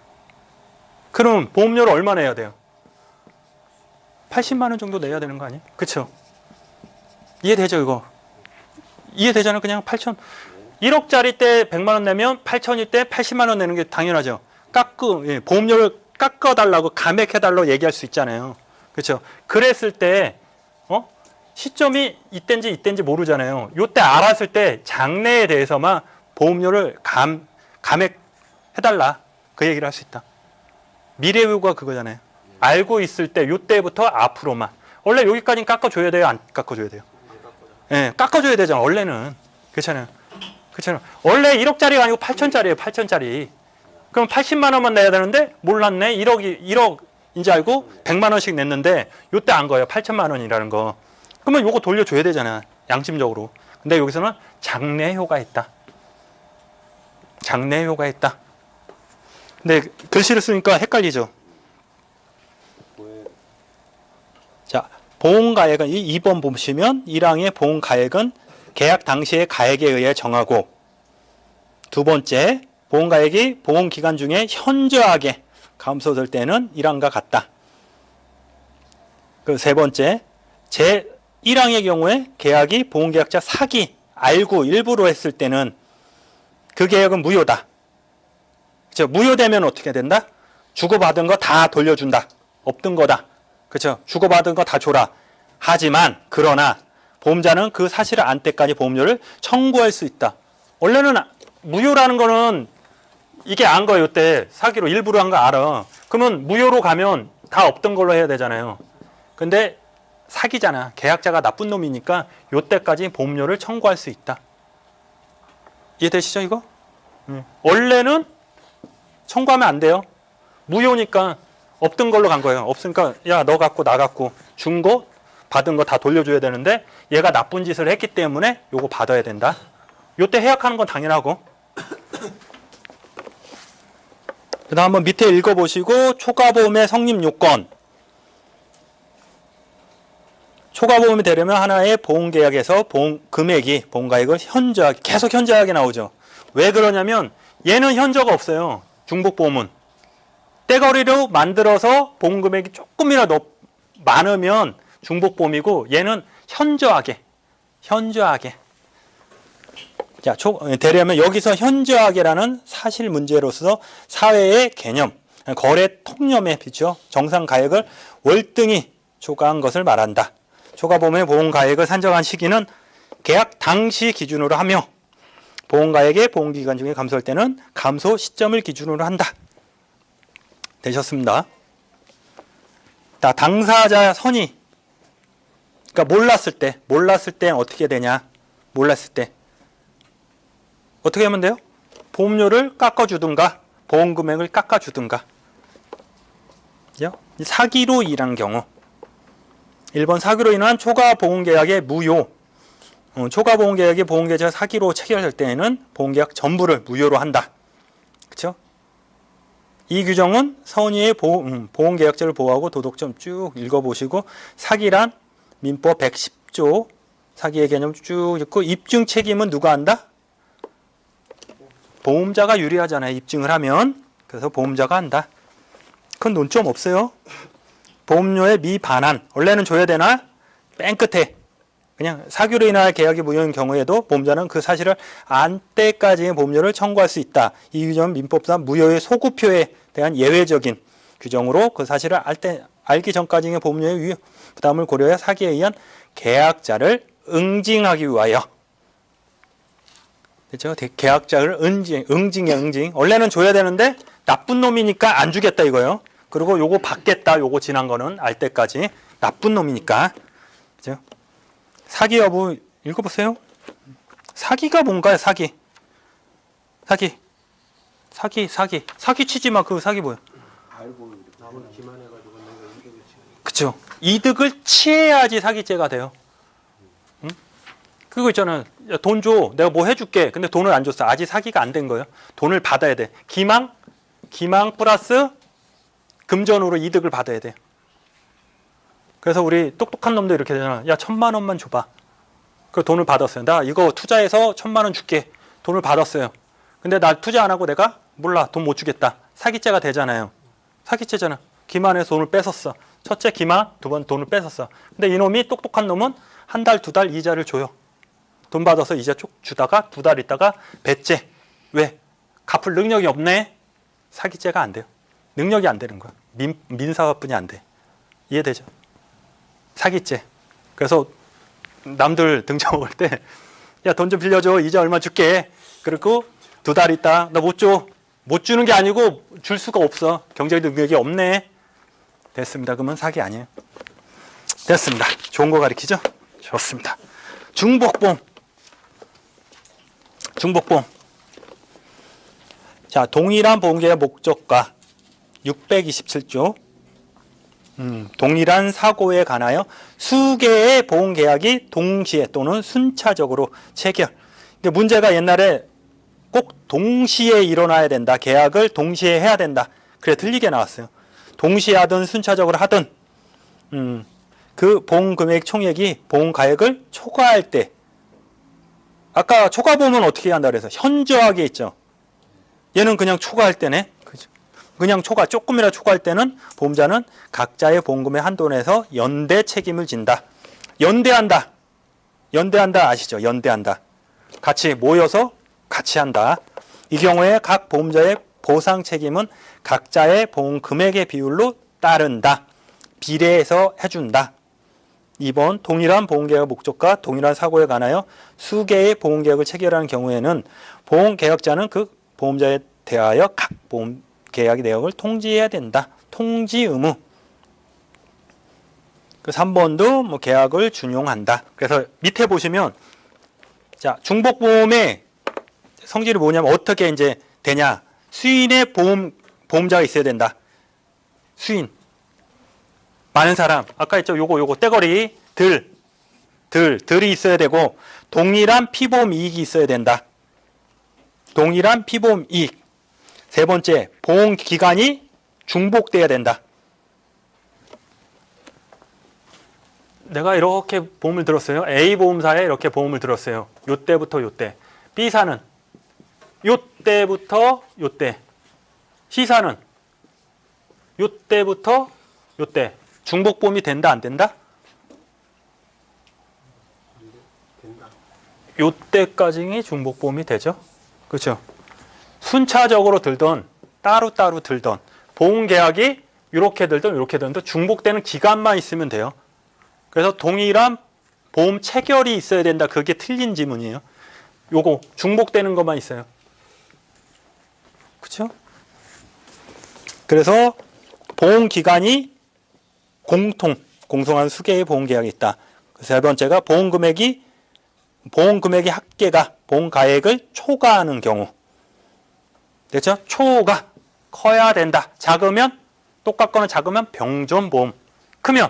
그럼 보험료를 얼마 내야 돼요? 80만 원 정도 내야 되는 거 아니에요? 그쵸? 이해되죠, 이거? 이해되잖아요. 그냥 8천. 1억짜리 때 100만 원 내면 8천일 때 80만 원 내는 게 당연하죠. 보험료를 깎아달라고 감액해달라고 얘기할 수 있잖아요. 그렇죠? 그랬을 때 시점이 이때인지 모르잖아요. 요때 알았을 때 장래에 대해서만 보험료를 감액해달라. 그 얘기를 할 수 있다. 미래후가 그거잖아요. 알고 있을 때 요때부터 앞으로만. 원래 여기까지는 깎아줘야 돼요? 안 깎아줘야 돼요? 예, 깎아줘야 되잖아. 원래는. 그렇잖아요. 그렇잖아요. 원래 1억짜리가 아니고 8천짜리예요. 8천짜리. 그럼 80만 원만 내야 되는데 몰랐네. 1억인지 알고 100만 원씩 냈는데 요때 안 거예요. 8천만 원이라는 거. 그러면 요거 돌려줘야 되잖아. 양심적으로. 근데 여기서는 장래효가 있다. 장래효가 있다. 근데 글씨를 쓰니까 헷갈리죠. 자, 보험가액은 2번 보시면 1항의 보험가액은 계약 당시의 가액에 의해 정하고, 두 번째 보험가액이 보험기간 중에 현저하게 감소될 때는 1항과 같다. 그 세 번째, 제 1항의 경우에 계약이 보험계약자 사기, 알고 일부러 했을 때는 그 계약은 무효다. 그렇죠? 무효되면 어떻게 된다? 주고받은 거 다 돌려준다. 없던 거다. 그렇죠? 주고받은 거 다 줘라. 하지만 그러나 보험자는 그 사실을 안 때까지 보험료를 청구할 수 있다. 원래는 무효라는 거는 이게 안 거예요. 이때 사기로 일부러 한 거 알아. 그러면 무효로 가면 다 없던 걸로 해야 되잖아요. 근데 사기잖아. 계약자가 나쁜 놈이니까 이때까지 보험료를 청구할 수 있다. 이해되시죠 이거? 원래는 청구하면 안 돼요. 무효니까 없던 걸로 간 거예요. 없으니까 야, 너 갖고 나 갖고 준 거 받은 거 다 돌려줘야 되는데 얘가 나쁜 짓을 했기 때문에 요거 받아야 된다. 요때 해약하는 건 당연하고. 그 다음 한번 밑에 읽어보시고 초과보험의 성립 요건. 초과보험이 되려면 하나의 보험계약에서 보험 금액이 보험가액을 현저하게 계속 현저하게 나오죠. 왜 그러냐면 얘는 현저가 없어요. 중복보험은 떼거리로 만들어서 보험금액이 조금이라도 많으면 중복보험이고 얘는 현저하게 자, 되려면 여기서 현저하게라는 사실 문제로서 사회의 개념, 거래 통념에 비추어 정상 가액을 월등히 초과한 것을 말한다. 초과보험의 보험가액을 산정한 시기는 계약 당시 기준으로 하며 보험가액의 보험기간 중에 감소할 때는 감소 시점을 기준으로 한다. 되셨습니다. 자, 당사자 선의. 그러니까 몰랐을 때 어떻게 되냐? 몰랐을 때 어떻게 하면 돼요? 보험료를 깎아주든가 보험금액을 깎아주든가. 사기로 인한 경우 1번 사기로 인한 초과보험계약의 무효. 초과보험계약이 보험계약자 사기로 체결될 때에는 보험계약 전부를 무효로 한다. 그렇죠? 이 규정은 선의의 보험계약자를 보호하고 도덕점 쭉 읽어보시고 사기란 민법 110조 사기의 개념 쭉 읽고 입증 책임은 누가 한다? 보험자가 유리하잖아요. 입증을 하면. 그래서 보험자가 한다. 그건 논점 없어요. 보험료의 미반환. 원래는 줘야 되나? 맨 끝에. 그냥 사기로 인한 계약이 무효인 경우에도 보험자는 그 사실을 안 때까지의 보험료를 청구할 수 있다. 이 규정은 민법상 무효의 소급표에 대한 예외적인 규정으로 그 사실을 알기 전까지의 보험료의 위험 부담을 고려해 사기에 의한 계약자를 응징하기 위하여. 그렇죠? 계약자를 응징. 원래는 줘야 되는데 나쁜 놈이니까 안 주겠다 이거예요. 그리고 요거 받겠다. 요거 지난 거는 알 때까지 나쁜 놈이니까. 그죠? 사기 여부 읽어보세요. 사기가 뭔가요? 사기 치지 마. 그 사기 뭐야? 알고 남을 기만해가지고 내가 이득을 취하는. 그쵸? 이득을 취해야지 사기죄가 돼요. 응? 그거 있잖아요. 야, 돈 줘. 내가 뭐 해줄게. 근데 돈을 안 줬어. 아직 사기가 안 된 거예요. 돈을 받아야 돼. 기망 플러스 금전으로 이득을 받아야 돼. 그래서 우리 똑똑한 놈도 이렇게 되잖아. 야, 1,000만 원만 줘봐. 그 돈을 받았어요. 나 이거 투자해서 1,000만 원 줄게. 돈을 받았어요. 근데 나 투자 안 하고 내가 몰라. 돈 못 주겠다. 사기죄가 되잖아요. 사기죄잖아. 기만해서 돈을 뺏었어. 첫째 기만, 두 번 돈을 뺏었어. 근데 이놈이 똑똑한 놈은 한 달, 두 달 이자를 줘요. 돈 받아서 이자 쭉 주다가 두 달 있다가 배째. 왜? 갚을 능력이 없네. 사기죄가 안 돼요. 능력이 안 되는 거야. 민사화뿐이 안 돼. 이해되죠? 사기죄. 그래서 남들 등쳐 먹을 때 야, 돈 좀 빌려줘. 이자 얼마 줄게. 그리고 두 달 있다. 나 못 줘. 못 주는 게 아니고 줄 수가 없어. 경제적 능력이 없네. 됐습니다. 그러면 사기 아니에요. 됐습니다. 좋은 거 가리키죠? 좋습니다. 중복보험. 자, 동일한 보험계약 목적과 627조 동일한 사고에 관하여 수개의 보험계약이 동시에 또는 순차적으로 체결. 문제가 옛날에 꼭 동시에 일어나야 된다. 계약을 동시에 해야 된다. 그래 틀리게 나왔어요. 동시에 하든 순차적으로 하든 그 보험금액 총액이 보험가액을 초과할 때 아까 초과보험은 어떻게 한다 그래서 현저하게 있죠. 얘는 그냥 초과할 때네. 그죠? 그냥 조금이라도 초과할 때는 보험자는 각자의 보험금의 한도 내에서 연대 책임을 진다. 연대한다 아시죠? 연대한다. 같이 모여서 같이 한다. 이 경우에 각 보험자의 보상 책임은 각자의 보험 금액의 비율로 따른다. 비례해서 해준다. 2번 동일한 보험계약 목적과 동일한 사고에 관하여 수개의 보험계약을 체결하는 경우에는 보험계약자는 그 보험자에 대하여 각 보험계약 내역을 통지해야 된다. 통지 의무. 그 3번도 뭐 계약을 준용한다. 그래서 밑에 보시면 자, 중복보험의 성질이 뭐냐면 어떻게 이제 되냐. 수인의 보험자가 있어야 된다. 수인. 많은 사람. 아까 했죠. 요거 떼거리. 들이 있어야 되고 동일한 피보험 이익이 있어야 된다. 동일한 피보험 이익. 세 번째, 보험 기간이 중복돼야 된다. 내가 이렇게 보험을 들었어요. A 보험사에 이렇게 보험을 들었어요. 요때부터 요때. B사는 요때부터 요때. C사는 요때부터 요때. 중복보험이 된다 안 된다? 된다. 요때까지 중복보험이 되죠. 그렇죠? 순차적으로 들던 따로따로 들던 보험계약이 이렇게 들던 이렇게 들던 중복되는 기간만 있으면 돼요. 그래서 동일한 보험 체결이 있어야 된다. 그게 틀린 지문이에요. 요거 중복되는 것만 있어요. 그렇죠? 그래서 보험 기간이 공송한 수개의 보험 계약이 있다. 세 번째가 보험 금액의 합계가 보험 가액을 초과하는 경우. 됐죠? 초가 커야 된다. 작으면 똑같거나 작으면 병존보험. 크면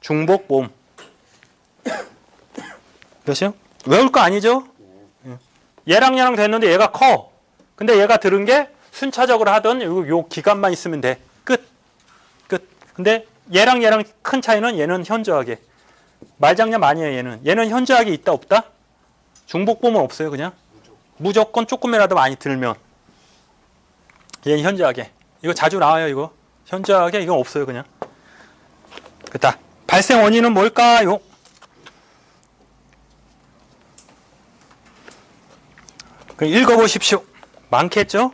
중복보험. 그렇죠? 외울 거 아니죠? 얘랑 됐는데 얘가 커. 근데 얘가 들은 게 순차적으로 하던 요 기간만 있으면 돼. 끝. 근데 얘랑 큰 차이는 얘는 현저하게. 말장난 아니에요, 얘는. 얘는 현저하게 있다, 없다? 중복보험은 없어요, 그냥. 무조건 조금이라도 많이 들면. 얘는 현저하게. 이거 자주 나와요, 이거. 현저하게 이건 없어요, 그냥. 됐다. 발생 원인은 뭘까요? 읽어보십시오. 많겠죠?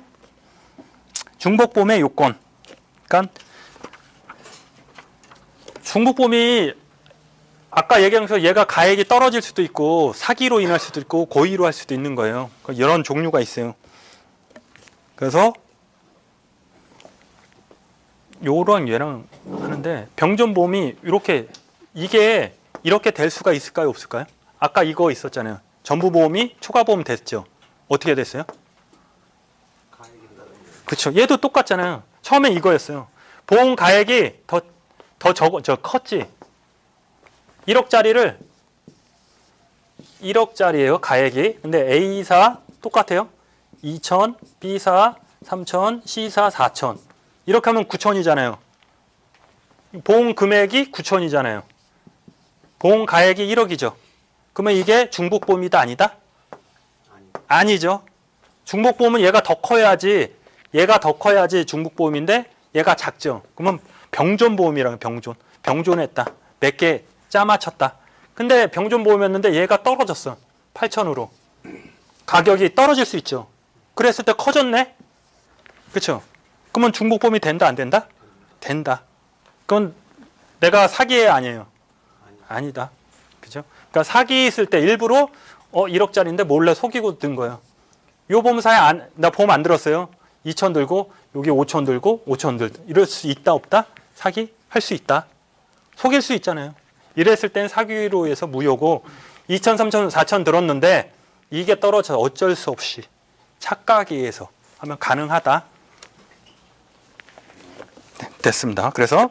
중복보험의 요건. 그러니까 중복보험이 아까 얘기한 것처럼 얘가 가액이 떨어질 수도 있고 사기로 인할 수도 있고 고의로 할 수도 있는 거예요. 이런 종류가 있어요. 그래서 요랑 얘랑 하는데 병존보험이 이게 이렇게 될 수가 있을까요, 없을까요? 아까 이거 있었잖아요. 전부보험이 초과보험 됐죠. 어떻게 됐어요? 그렇죠. 얘도 똑같잖아요. 처음에 이거였어요. 보험 가액이 더 컸지. 1억짜리예요, 가액이. 근데 A사 똑같아요. 2천, B사 3천, C사 4천. 이렇게 하면 9천이잖아요. 보험 금액이 9천이잖아요. 보험 가액이 1억이죠. 그러면 이게 중복보험이다, 아니다? 아니죠. 중복보험은 얘가 더 커야지 중복보험인데 얘가 작죠. 그러면 병존보험이라고 병존. 병존했다. 몇 개 짜맞췄다. 근데 병존보험이었는데 얘가 떨어졌어. 8천으로. 가격이 떨어질 수 있죠. 그랬을 때 커졌네? 그렇죠? 그러면 중복보험이 된다, 안 된다? 된다. 그건 내가 사기에 아니에요. 아니다. 그죠? 그러니까 사기 있을 때 일부러 1억짜리인데 몰래 속이고 든 거예요. 요 보험사에 나 보험 안 들었어요. 2천 들고 여기 5천 들고 5천 들고 이럴 수 있다 없다? 사기? 할 수 있다. 속일 수 있잖아요. 이랬을 땐 사기로 해서 무효고 2천, 3천, 4천 들었는데 이게 떨어져 어쩔 수 없이 착각에 의해서 하면 가능하다. 네, 됐습니다. 그래서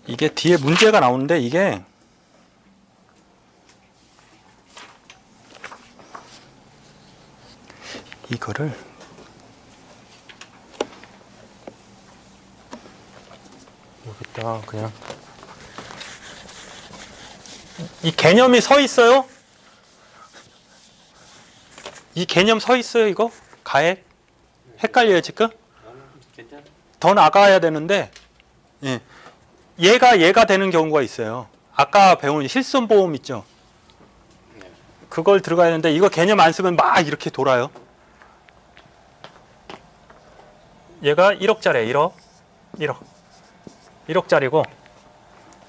이게 뒤에 문제가 나오는데 이게 이거를 여기다 그냥 이 개념이 서 있어요? 이 개념 서 있어요, 이거? 가액? 헷갈려요, 지금? 괜찮아? 더 나가야 되는데, 예. 얘가 되는 경우가 있어요. 아까 배운 실손보험 있죠? 그걸 들어가야 되는데, 이거 개념 안 쓰면 막 이렇게 돌아요. 얘가 1억짜리, 1억. 1억짜리고,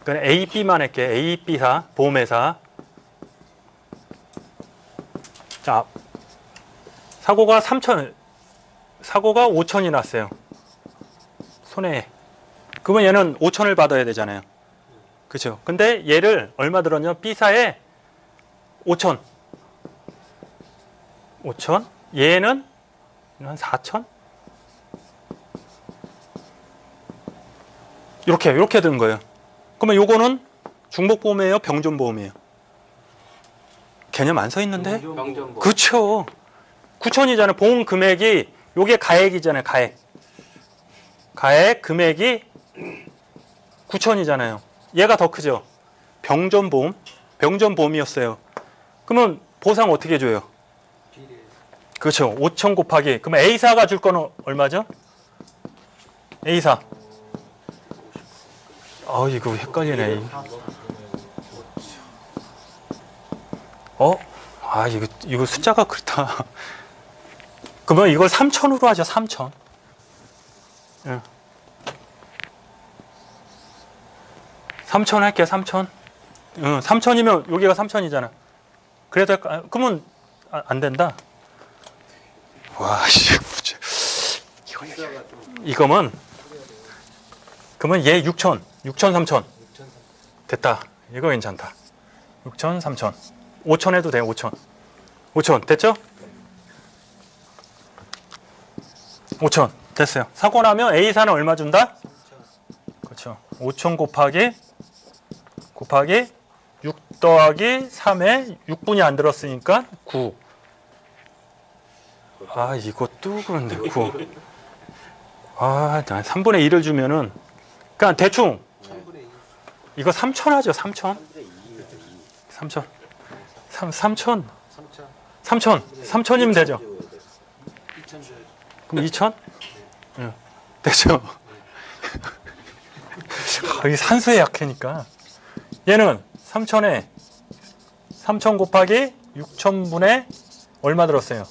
그건 A, B만 할게. A, B사, 보험회사. 자, 사고가 5천이 났어요. 손해에. 그러면 얘는 5천을 받아야 되잖아요. 그렇죠? 근데 얘를 얼마 들었냐? B사에 5천. 5천? 얘는 한 4천? 이렇게 드는 거예요. 그러면 요거는 중복보험이에요? 병존보험이에요? 개념 안 서 있는데? 병존보험. 그렇죠. 9천이잖아요. 보험 금액이 요게 가액이잖아요. 가액 금액이 9천이잖아요. 얘가 더 크죠. 병존보험이었어요. 그러면 보상 어떻게 줘요? 그렇죠. 5천 곱하기. 그러면 A사가 줄 거는 얼마죠? A사. 이거 헷갈리네. 이거 숫자가 그렇다. 그러면 이걸 3천으로 하죠. 3천. 예. 3천 할게요. 3천. 3천이면 여기가 3천이잖아. 그래도 그러면 안 된다. 와, 씨. 이거면 그러면 얘 6천, 3천. 됐다. 이거 괜찮다. 6천, 3천. 5천 해도 돼요. 5천. 됐죠? 5천. 됐어요. 사고 나면 A사는 얼마 준다? 그렇죠. 5천 곱하기 6 더하기 3에 6분이 안 들었으니까 9. 이것도 그런데 9. 난 3분의 1을 주면은 그러니까 대충 이거 3천 하죠. 3천. 3천이면 되죠. 그럼 2천? 응. 되죠. 이 산수에 약하니까. 얘는 3천에 3천 곱하기 6천분의 얼마 들었어요?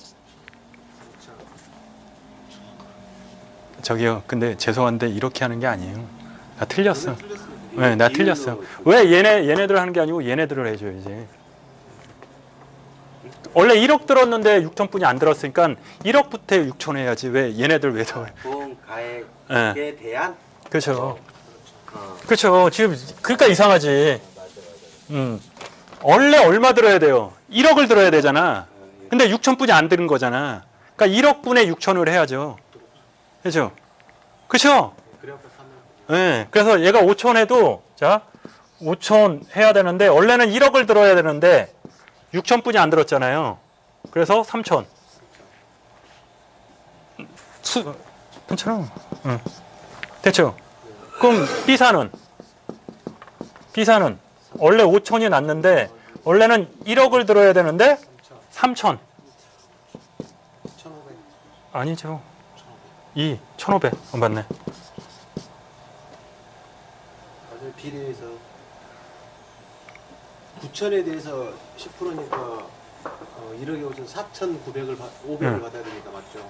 저기요. 근데 죄송한데 이렇게 하는 게 아니에요. 나 틀렸어. 틀렸어요. 네, 나 틀렸어. 왜 얘네들 하는 게 아니고 얘네들을 해줘야지. 원래 1억 들었는데 6천뿐이 안 들었으니까 1억부터 6천 해야지. 왜 얘네들 왜 더? 보험 가액에 네. 대한 그렇죠. 어, 그렇죠. 지금 그러니까 이상하지. 원래 얼마 들어야 돼요? 1억을 들어야 되잖아. 근데 6천뿐이 안 드는 거잖아. 그러니까 1억분의 6천을 해야죠. 그렇죠? 그렇죠? 그래갖고 사면 네. 그래서 얘가 5천 해도 자 5천 해야 되는데 원래는 1억을 들어야 되는데 6천뿐이 안 들었잖아요. 그래서 3천. 괜찮아. 응. 됐죠? 그럼 B사는 원래 5천이 났는데 원래는 1억을 들어야 되는데 3천. 1,500. 아니죠. 1,500. 맞네. 맞아요. 비례해서 9천에 대해서 10%니까 1억에 5천 4,900을 500을 받아야 되니까 맞죠?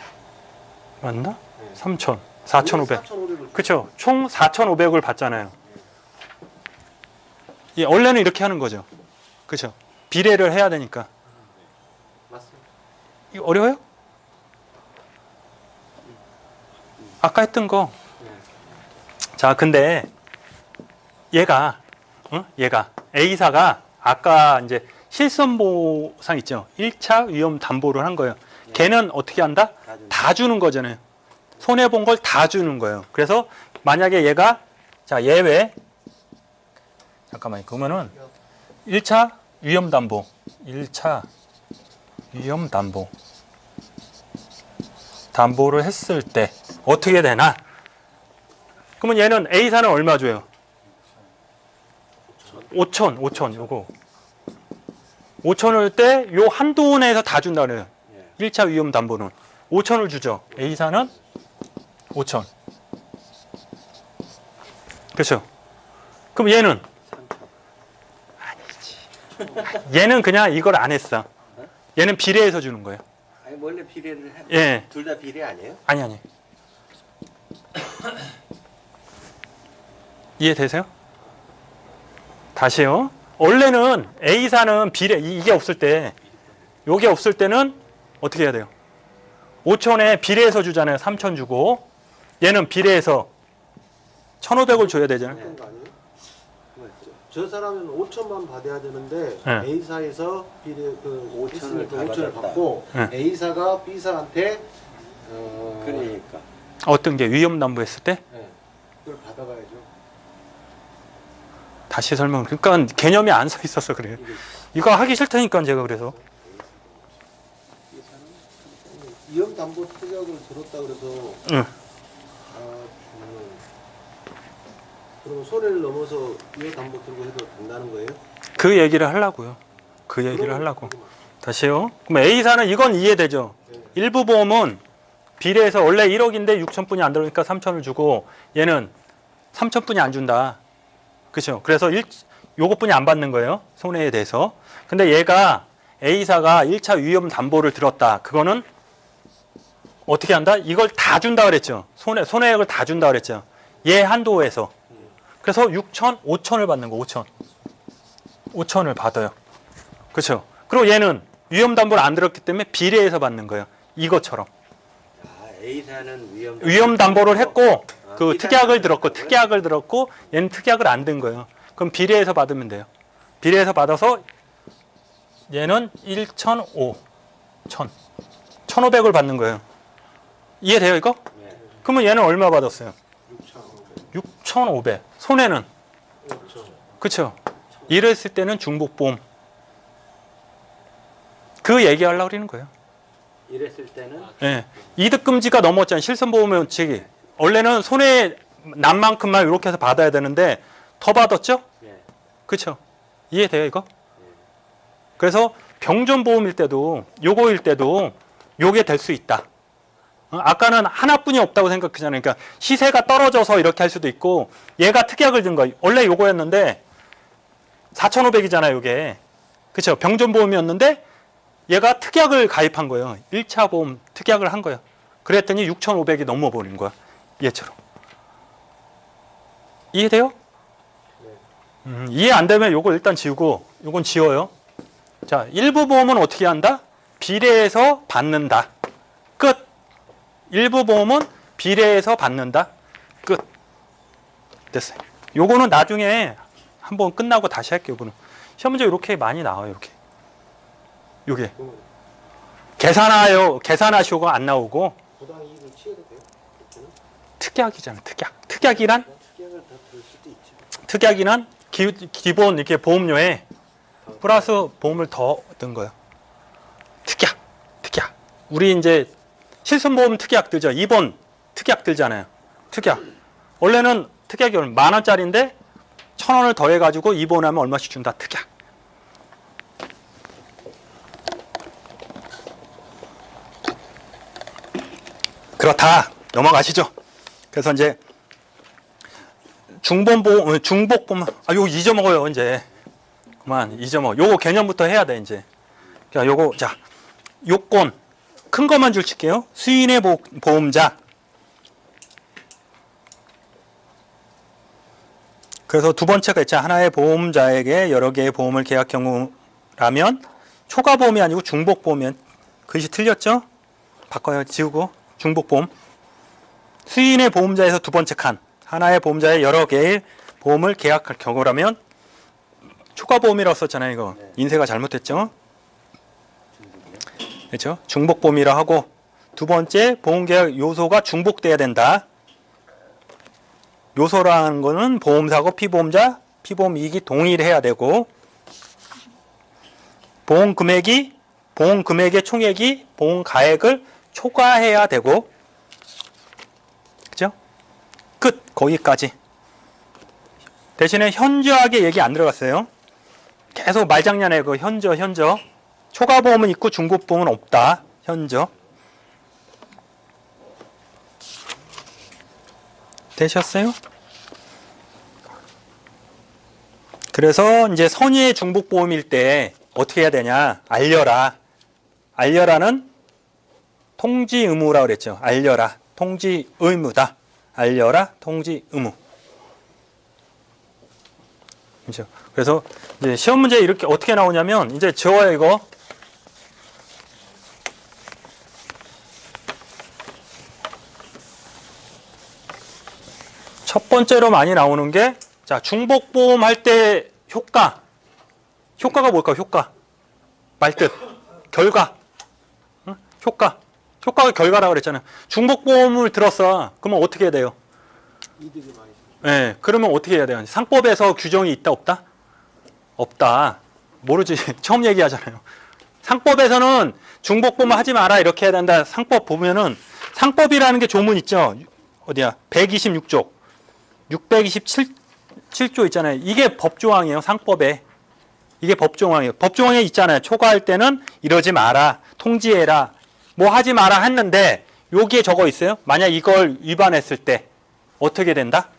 맞나? 네. 3천. 4,500. 4,500을 그렇죠. 총 4,500을 받잖아요. 예, 원래는 이렇게 하는 거죠. 그렇죠. 비례를 해야 되니까. 맞습니다. 이거 어려워요? 아까 했던 거. 자, 근데 얘가 A사가 아까 이제 실손보상 있죠. 1차 위험 담보를 한 거예요. 걔는 어떻게 한다? 다 주는 거잖아요. 손해 본 걸 다 주는 거예요. 그래서 만약에 얘가 자, 예외 잠깐만요. 그러면은 1차 위험 담보. 1차 위험 담보. 담보를 했을 때 어떻게 되나? 그러면 얘는 A사는 얼마 줘요? 5천 요거. 5천을 때 요 한도 내에서 다 준다 그래요. 1차 위험 담보는 5천을 주죠. A사는 5천. 그렇죠? 그럼 얘는 아니지. 얘는 그냥 이걸 안 했어. 얘는 비례해서 주는 거예요. 아니 원래 비례를 해. 예. 둘 다 비례 아니에요? 아니. 이해되세요? 다시요. 원래는 A사는 비례 이게 없을 때 요게 없을 때는 어떻게 해야 돼요? 5천에 비례해서 주잖아요. 3천 주고 얘는 비례해서 1,500을 줘야 되잖아요. 그런 거 아니에요? 저 사람은 5천만 받아야 되는데 네. A사에서 비례 5천을 다 5천을 받았다. 받고 네. A사가 B사한테 그러니까 어떤 게 위험 담보했을 때 그걸 받아가야죠. 다시 설명. 그러니까 개념이 안 서 있어서 그래요. 이거 하기 싫다니까 제가 그래서. 위험 담보 특약을 들었다 그래서 응. 그러면 손해를 넘어서 위험 담보 들고 해도 된다는 거예요? 그 얘기를 하려고요. 그 얘기를 하려고. 다시요. 그럼 A사는 이건 이해되죠? 일부 보험은 비례해서 원래 1억인데 6천뿐이 안 들어오니까 3천을 주고 얘는 3천뿐이 안 준다. 그렇죠? 그래서 요것뿐이 안 받는 거예요. 손해에 대해서. 근데 얘가 A사가 1차 위험 담보를 들었다. 그거는 어떻게 한다? 이걸 다 준다 그랬죠. 손해액을 다 준다 그랬죠. 얘 한도에서. 그래서 6천, 5천을 받는 거. 5천. 5천을 받아요. 그렇죠? 그리고 얘는 위험 담보를 안 들었기 때문에 비례해서 받는 거예요. 이것처럼. A사는 위험 담보를 했고 그 B사는 특약을 들었고 담보를? 특약을 들었고 얘는 특약을 안 든 거예요. 그럼 비례해서 받으면 돼요. 비례해서 받아서 얘는 1,500, 1,500을 받는 거예요. 이해돼요 이거? 네. 그러면 얘는 얼마 받았어요? 6,500. 6,500. 손해는? 5천. 그렇죠. 이랬을 때는 중복보험. 그 얘기하려고 그러는 거예요. 이랬을 때는 예. 이득금지가 넘었잖아요. 실손보험원칙이. 원래는 손해 난 만큼만 이렇게 해서 받아야 되는데 더 받았죠? 네. 그렇죠. 이해돼요 이거? 그래서 병존보험일 때도 요거일 때도 요게 될 수 있다. 아까는 하나뿐이 없다고 생각하잖아요. 그러니까 시세가 떨어져서 이렇게 할 수도 있고 얘가 특약을 든 거 원래 요거였는데 4,500이잖아요 요게. 그렇죠. 병존보험이었는데 얘가 특약을 가입한 거예요. 1차 보험 특약을 한 거예요. 그랬더니 6,500이 넘어버린 거야. 얘처럼. 이해돼요? 이해 안 되면 요거 일단 지우고 요건 지워요. 자, 일부 보험은 어떻게 한다? 비례해서 받는다. 끝. 일부 보험은 비례해서 받는다. 끝. 됐어요. 요거는 나중에 한번 끝나고 다시 할게요. 요거는 시험 문제 이렇게 많이 나와요. 이렇게. 요게 계산하시오가 안 나오고 부당 이익을 취해도 돼요? 그때는? 특약이잖아요. 특약이란 특약을 더 들 수도 있죠. 특약이란 기본 이렇게 보험료에 플러스 보험을 더 든 거예요. 특약. 우리 이제 실손보험 특약 들죠. 2번 특약 들잖아요. 특약. 원래는 특약이 10,000원짜리인데 1,000원을 더해가지고 입원하면 얼마씩 준다. 특약. 그렇다. 넘어가시죠. 그래서 이제 중복보험, 요거 잊어먹어요, 이제. 그만, 잊어먹어. 요거 개념부터 해야 돼, 이제. 자, 요거, 자, 요건. 큰 것만 줄칠게요. 수인의 보험자. 그래서 두 번째가 있죠. 하나의 보험자에게 여러 개의 보험을 계약 경우라면 초과보험이 아니고 중복보험이면 글씨 틀렸죠? 바꿔요. 지우고. 중복보험. 수인의 보험자에서 두 번째 칸. 하나의 보험자의 여러 개의 보험을 계약할 경우라면 초과보험이라고 썼잖아요. 이거. 인쇄가 잘못됐죠? 그렇죠? 중복보험이라 하고 두 번째 보험계약 요소가 중복돼야 된다. 요소라는 거는 보험사고 피보험자, 피보험이익이 동일해야 되고 보험금액의 총액이 보험가액을 초과해야 되고 그죠? 끝! 거기까지. 대신에 현저하게 얘기 안 들어갔어요. 계속 말장난해. 그 현저. 초과보험은 있고 중복보험은 없다. 현저. 되셨어요? 그래서 이제 선의의 중복보험일 때 어떻게 해야 되냐? 알려라. 알려라는 통지 의무라고 그랬죠. 알려라. 통지 의무다. 알려라. 통지 의무. 그렇죠. 그래서 이제 시험 문제 이렇게 어떻게 나오냐면 이제 지워요 이거. 첫 번째로 많이 나오는 게 자, 중복보험 할 때 효과가 뭘까? 효과. 말뜻. 결과. 응? 효과가 결과라고 그랬잖아요. 중복보험을 들었어. 그러면 어떻게 해야 돼요? 이득이 많이 네, 그러면 어떻게 해야 돼요? 상법에서 규정이 있다 없다? 없다. 모르지. 처음 얘기하잖아요. 상법에서는 중복보험 하지 마라 이렇게 해야 된다. 상법 보면은 상법이라는 게 조문 있죠. 어디야? 126조. 627조 있잖아요. 이게 법조항이에요. 상법에. 이게 법조항이에요. 법조항에 있잖아요. 초과할 때는 이러지 마라. 통지해라. 뭐 하지 마라 했는데 여기에 적어 있어요. 만약 이걸 위반했을 때 어떻게 된다?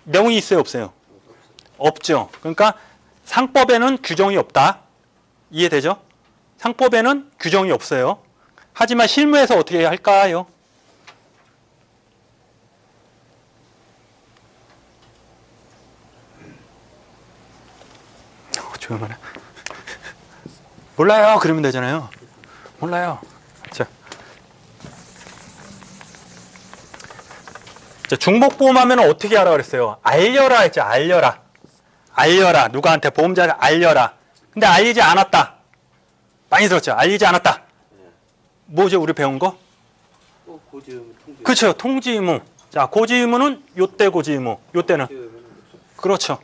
내용이 있어요? 없어요? 없죠. 그러니까 상법에는 규정이 없다. 이해되죠? 상법에는 규정이 없어요. 하지만 실무에서 어떻게 할까요? 조용하네. 몰라요. 그러면 되잖아요. 몰라요. 자, 중복보험 하면 어떻게 하라 그랬어요? 알려라 했죠. 알려라. 누구한테? 보험자를 알려라. 근데 알리지 않았다. 많이 들었죠? 알리지 않았다. 뭐죠? 우리 배운 거? 고지 의무, 통지 그렇죠. 통지 의무. 자, 고지 의무는 요때 고지 의무. 요때는. 의무는 그렇죠.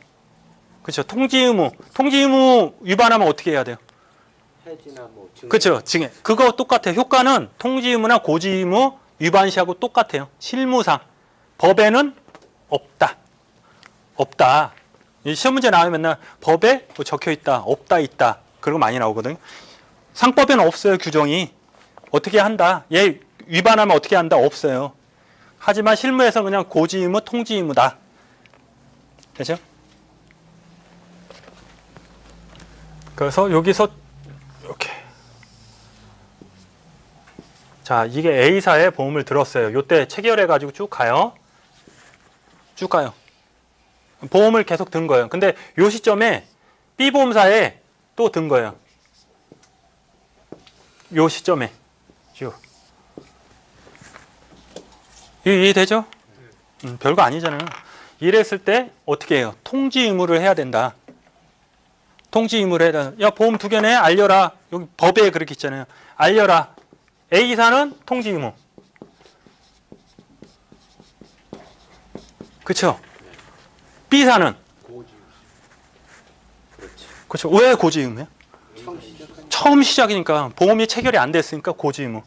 그렇죠. 통지 의무 위반하면 어떻게 해야 돼요? 해지나 뭐 증여. 그렇죠. 증여. 그거 똑같아요. 효과는 통지 의무나 고지 의무 위반 시하고 똑같아요. 실무상. 법에는 없다. 이 시험 문제 나오면 맨날 법에 뭐 적혀 있다. 없다 있다. 그런 거 많이 나오거든요. 상법에는 없어요. 규정이. 어떻게 한다. 얘 위반하면 어떻게 한다. 없어요. 하지만 실무에서 그냥 고지 의무, 통지 의무다. 되죠? 그래서 여기서 이렇게 자, 이게 A사의 보험을 들었어요. 요때 체결해 가지고 쭉 가요. 보험을 계속 든 거예요. 근데 요 시점에 B보험사에 또 든 거예요. 요 시점에. 이해되죠? 별거 아니잖아요. 이랬을 때 어떻게 해요? 통지 의무를 해야 된다. 통지 의무를 해야 된다. 야, 보험 2개네? 알려라. 여기 법에 그렇게 있잖아요. 알려라. A사는 통지 의무. 그쵸? B사는? 고지. 그렇지. 그쵸? 왜 고지 의무야? 처음 시작하니까. 처음 시작이니까 보험이 체결이 안 됐으니까 고지 의무.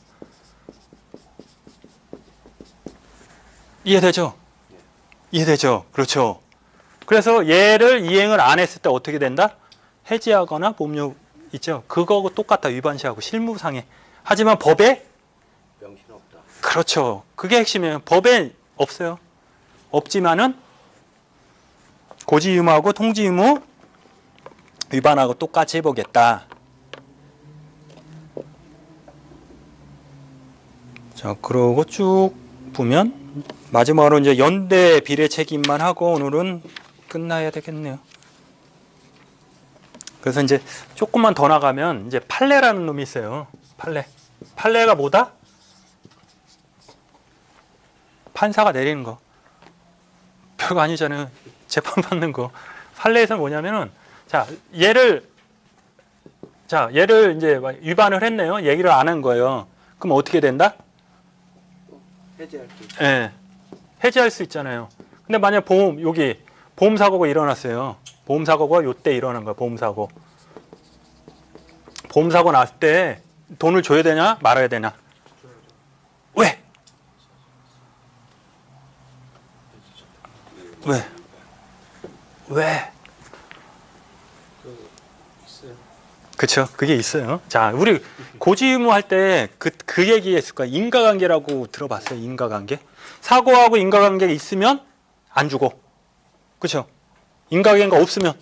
이해되죠? 이해되죠? 그렇죠. 그래서 얘를 이행을 안 했을 때 어떻게 된다? 해지하거나 보험료 있죠? 그거하고 똑같다. 위반시하고 실무상에. 하지만 법에? 명시는 없다. 그렇죠. 그게 핵심이에요. 법에 없어요. 없지만은 고지 의무하고 통지 의무 위반하고 똑같이 해보겠다. 자, 그러고 쭉 보면 마지막으로 이제 연대 비례 책임만 하고 오늘은 끝나야 되겠네요. 그래서 이제 조금만 더 나가면 이제 판례라는 놈이 있어요. 판례. 판례가 뭐다? 판사가 내리는 거. 별거 아니잖아요. 재판받는 거. 판례에서는 뭐냐면은 얘를 이제 위반을 했네요. 얘기를 안 한 거예요. 그럼 어떻게 된다? 해지할 수 있다. 예. 해지할 수 있잖아요. 근데 만약 여기 보험 사고가 일어났어요. 보험 사고가 요때 일어난 거야. 보험 사고. 보험 사고 났을 때 돈을 줘야 되냐, 말아야 되냐? 왜? 왜? 왜? 있어요. 그쵸. 그게 있어요. 자, 우리 고지 의무 할 때 그 얘기 했을 거야. 인과관계라고 들어봤어요. 인과관계. 사고하고 인과관계가 있으면 안 주고. 그쵸. 인과관계가 없으면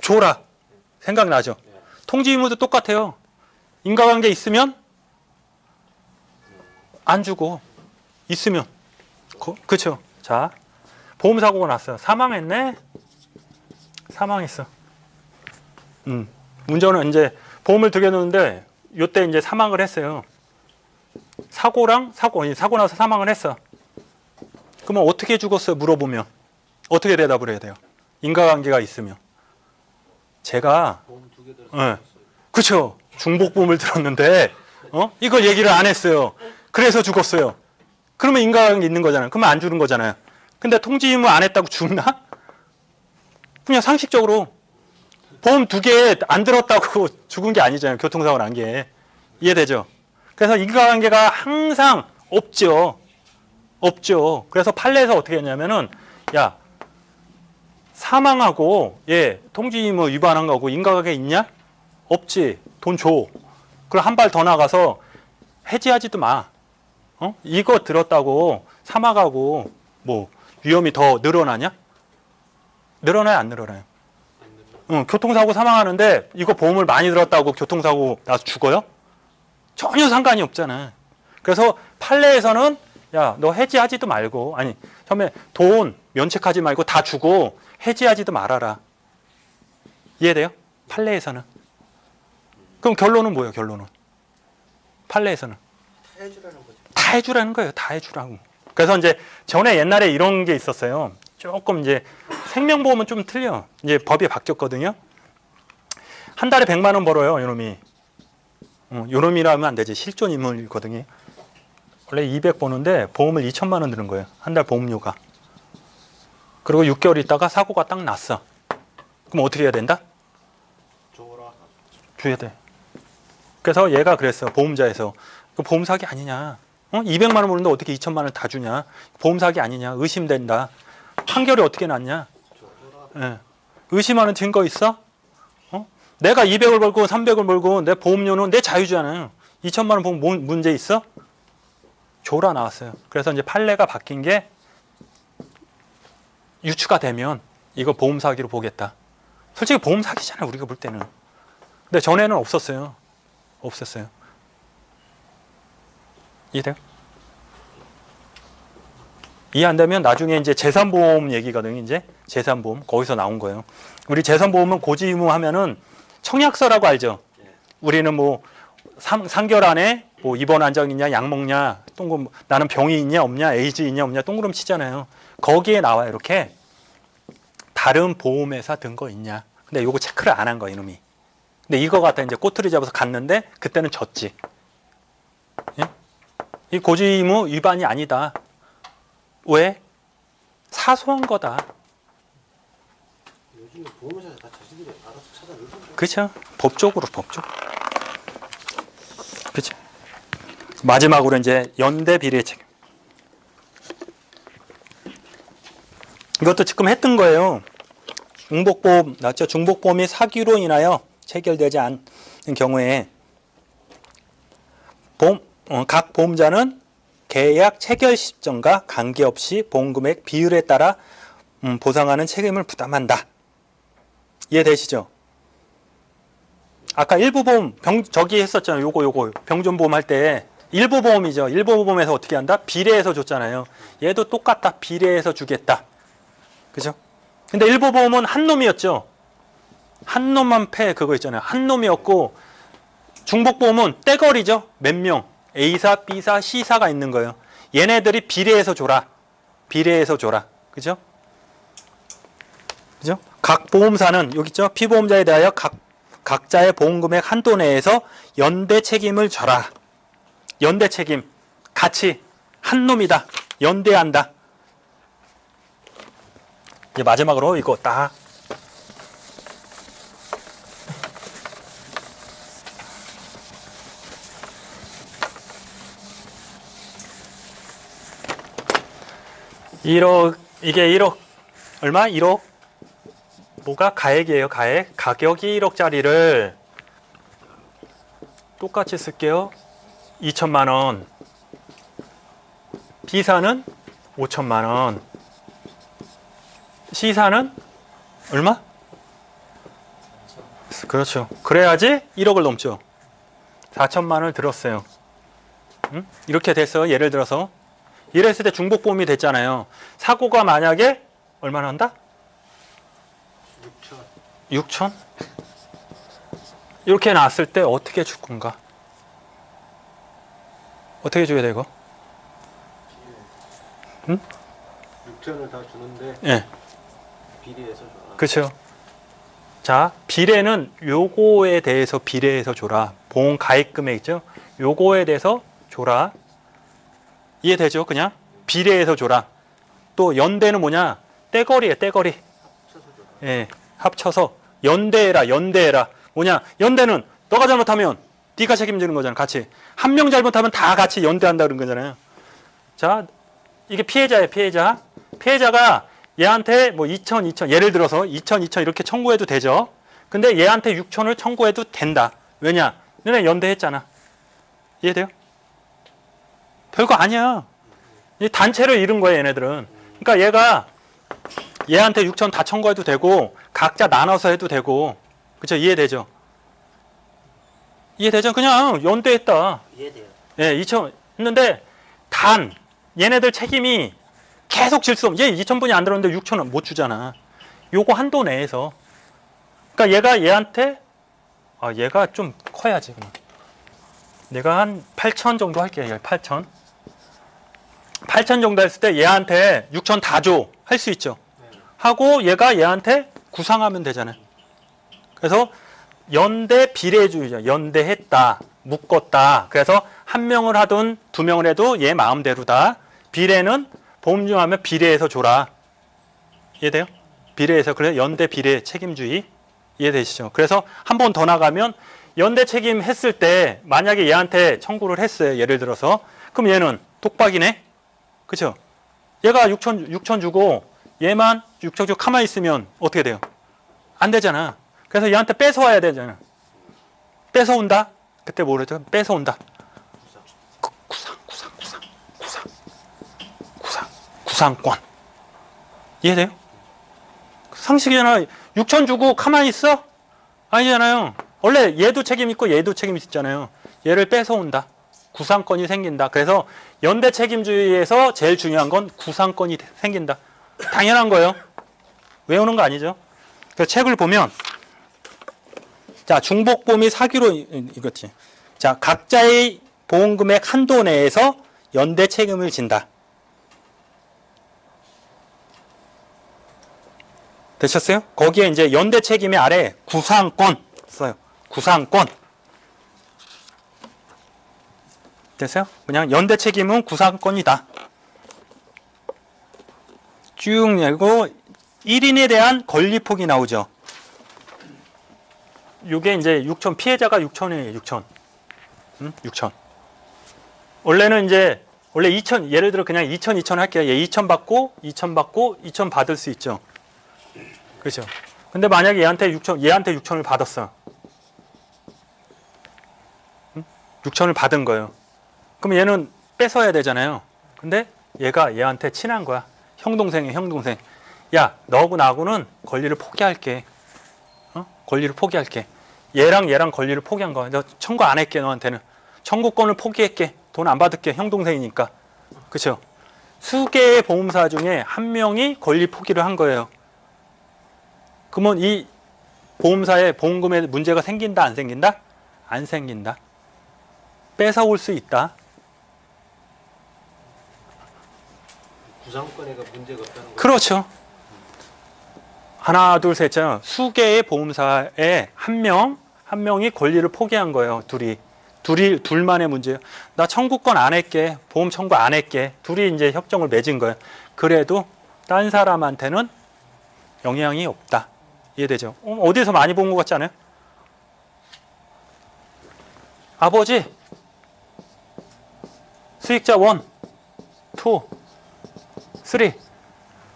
줘라. 생각나죠? 통지 의무도 똑같아요. 인과관계 있으면 안 주고. 있으면. 그쵸. 자, 보험사고가 났어요. 사망했네? 사망했어. 운전은 이제 보험을 들여놓는데 요때 이제 사망을 했어요. 사고 나서 사망을 했어. 그러면 어떻게 죽었어요? 물어보면 어떻게 대답을 해야 돼요? 인과관계가 있으면. 제가 보험 2개 들었어요. 그렇죠. 중복보험을 들었는데 이걸 얘기를 안 했어요. 그래서 죽었어요. 그러면 인과관계 있는 거잖아요. 그러면 안 주는 거잖아요. 근데 통지 의무 안 했다고 죽나? 그냥 상식적으로 보험 2개 안 들었다고 죽은 게 아니잖아요. 교통사고 난 게. 이해되죠? 그래서 인과관계가 항상 없죠. 없죠. 그래서 판례에서 어떻게 했냐면은 야, 사망하고 통지 의무 위반한 거고 인과관계 있냐? 없지. 돈 줘. 그럼 한 발 더 나가서 해지하지도 마. 이거 들었다고 사망하고 뭐 위험이 더 늘어나냐? 늘어나요, 안 늘어나요? 교통사고 사망하는데 이거 보험을 많이 들었다고 교통사고 나서 죽어요? 전혀 상관이 없잖아. 그래서 판례에서는 야, 너 해지하지도 말고 처음에 돈 면책하지 말고 다 주고 해지하지도 말아라. 이해돼요? 판례에서는. 그럼 결론은 뭐예요? 결론은 판례에서는 다 해주라는 거죠. 다 해주라는 거예요. 다 해주라고. 그래서 이제 전에 옛날에 이런 게 있었어요. 조금 이제 생명보험은 좀 틀려. 이제 법이 바뀌었거든요. 한 달에 100만 원 벌어요, 요놈이. 요놈이라 하면 안 되지. 실존 인물이거든요. 원래 200 버는데 보험을 2천만 원 드는 거예요. 한 달 보험료가. 그리고 6개월 있다가 사고가 딱 났어. 그럼 어떻게 해야 된다? 줘라. 줘야 돼. 그래서 얘가 그랬어. 보험자에서. 그 보험 사기 아니냐. 200만 원 버는데 어떻게 2천만 원을 다 주냐. 보험 사기 아니냐. 의심된다. 판결이 어떻게 났냐. 예. 의심하는 증거 있어? 내가 200을 벌고 300을 벌고 내 보험료는 내 자유잖아요. 2천만 원 보험 문제 있어? 줘라 나왔어요. 그래서 이제 판례가 바뀐 게 유추가 되면 이거 보험 사기로 보겠다. 솔직히 보험 사기잖아요. 우리가 볼 때는. 근데 전에는 없었어요. 없었어요. 이해돼요? 이해 안 되면 나중에 이제 재산보험 얘기거든요. 이제 재산보험 거기서 나온 거예요. 우리 재산보험은 고지 의무 하면은 청약서라고 알죠. 우리는 뭐 3개월 안에 뭐 입원 안정이냐, 약 먹냐, 동그럼 나는 병이 있냐 없냐, 에이즈 있냐 없냐 동그럼 치잖아요. 거기에 나와 이렇게 다른 보험회사 든 거 있냐. 근데 요거 체크를 안 한 거야 이놈이. 근데 이거 갖다 이제 꼬투리 잡아서 갔는데 그때는 졌지. 예? 이 고지 의무 위반이 아니다. 왜? 사소한 거다. 요즘에 보험회사 다 자신들이 알아서 찾아내던데. 그렇죠. 법적으로. 그렇죠. 마지막으로 이제 연대 비례 책임. 이것도 지금 했던 거예요. 중복보험 맞죠? 중복보험이 사기로 인하여 체결되지 않는 경우에 각 보험자는 계약 체결 시점과 관계없이 보험금액 비율에 따라 보상하는 책임을 부담한다. 이해되시죠? 아까 일부 보험 저기 했었잖아요. 요거 병존보험 할 때 일부 보험이죠. 일부 보험에서 어떻게 한다? 비례해서 줬잖아요. 얘도 똑같다. 비례해서 주겠다. 그죠? 근데 일부 보험은 한 놈이었죠. 한 놈만 패 그거 있잖아요. 한 놈이었고 중복보험은 떼거리죠. 몇 명. A사, B사, C사가 있는 거예요. 얘네들이 비례해서 줘라. 비례해서 줘라. 그죠? 그죠? 각 보험사는 여기 있죠. 피보험자에 대하여 각자의 보험금액 한도 내에서 연대 책임을 져라. 연대 책임. 같이 한 놈이다. 연대한다. 이제 마지막으로 이거 딱 이게 1억 얼마? 1억 뭐가 가액이에요. 가격이 1억짜리를 똑같이 쓸게요. 2천만 원. B사는 5천만 원. C사는 얼마? 그렇죠. 그래야지 1억을 넘죠. 4천만 원을 들었어요. 응? 이렇게 됐어요. 예를 들어서 이랬을 때 중복보험이 됐잖아요. 사고가 만약에 얼마나 한다? 6천? 이렇게 났을 때 어떻게 줄 건가? 어떻게 줘야 돼 이거? 응? 6천을 다 주는데 예. 비례해서 줘라. 그렇죠. 자, 비례는 요거에 대해서 비례해서 줘라. 보험 가입 금액 있죠? 요거에 대해서 줘라. 이해되죠? 그냥 비례해서 줘라. 또 연대는 뭐냐? 떼거리에 떼거리. 예, 합쳐서 연대해라. 뭐냐? 연대는 너가 잘못하면 네가 책임지는 거잖아. 같이 한 명 잘못하면 다 같이 연대한다 그런 거잖아요. 자, 이게 피해자예요. 피해자가 얘한테 뭐 2천 예를 들어서 2천 이렇게 청구해도 되죠. 근데 얘한테 6천을 청구해도 된다. 왜냐? 너네 연대했잖아. 이해돼요? 별거 아니야. 이 단체를 잃은 거예요, 얘네들은. 그러니까 얘가 얘한테 6천 다 청구해도 되고 각자 나눠서 해도 되고. 그렇죠? 이해되죠? 이해되죠? 그냥 연대했다. 이해돼요. 예, 2천 했는데 단 얘네들 책임이 계속 질 수 없는. 얘 2천분이 안 들었는데 6천은 못 주잖아. 요거 한도 내에서. 그러니까 얘가 얘한테 얘가 좀 커야지. 그냥. 내가 한 8천 정도 할게요. 8천 정도 했을 때 얘한테 6천 다 줘. 할 수 있죠. 하고 얘가 얘한테 구상하면 되잖아요. 그래서 연대 비례주의죠. 연대했다. 묶었다. 그래서 한 명을 하든 두 명을 해도 얘 마음대로다. 비례는 보험료하면 비례해서 줘라. 이해돼요? 비례해서. 그래 연대 비례 책임주의. 이해되시죠? 그래서 한 번 더 나가면 연대 책임 했을 때 만약에 얘한테 청구를 했어요. 예를 들어서. 그럼 얘는 독박이네. 그렇죠? 얘가 6천 주고 얘만 6천 주고 가만히 있으면 어떻게 돼요? 안 되잖아. 그래서 얘한테 뺏어와야 되잖아. 뺏어온다? 그때 뭐랬죠? 뺏어온다. 구상권. 이해돼요? 상식이잖아. 6천 주고 가만히 있어? 아니잖아요. 원래 얘도 책임 있고 얘도 책임 있잖아요. 얘를 뺏어온다. 구상권이 생긴다. 그래서 연대 책임주의에서 제일 중요한 건 구상권이 생긴다. 당연한 거예요. 외우는 거 아니죠. 그래서 책을 보면 자, 중복보험이 사기로 이거지. 자, 각자의 보험금액 한도 내에서 연대 책임을 진다. 되셨어요? 거기에 이제 연대 책임의 아래 구상권 써요. 구상권. 됐어요? 그냥 연대 책임은 구상권이다. 쭉 내고 1인에 대한 권리폭이 나오죠. 이게 이제 6천, 피해자가 6천이에요. 6천. 6천. 원래는 이제 원래 2천, 예를 들어 그냥 2천 할게요. 얘 2천 받고 2천 받을 수 있죠. 그렇죠. 근데 만약에 얘한테 6천을 받았어. 6천을 받은 거예요. 그럼 얘는 뺏어야 되잖아요. 근데 얘가 얘한테 친한 거야. 형 동생이에요, 형 동생. 야, 너하고 나하고는 권리를 포기할게. 권리를 포기할게. 얘랑 권리를 포기한 거야. 너 청구 안 할게, 너한테는. 청구권을 포기할게. 돈 안 받을게. 형 동생이니까. 그렇죠? 수개의 보험사 중에 한 명이 권리 포기를 한 거예요. 그러면 이 보험사에 보험금에 문제가 생긴다, 안 생긴다? 안 생긴다. 뺏어올 수 있다. 구상권에가 문제가 없다는 거죠. 그렇죠. 하나, 둘, 셋, 잖아. 수개의 보험사에 한 명이 권리를 포기한 거예요. 둘만의 문제예요. 나 청구권 안 할게. 보험 청구 안 할게. 둘이 이제 협정을 맺은 거예요. 그래도 딴 사람한테는 영향이 없다. 이해되죠? 어디서 많이 본 것 같지 않아요? 아버지, 수익자 1, 2, 3,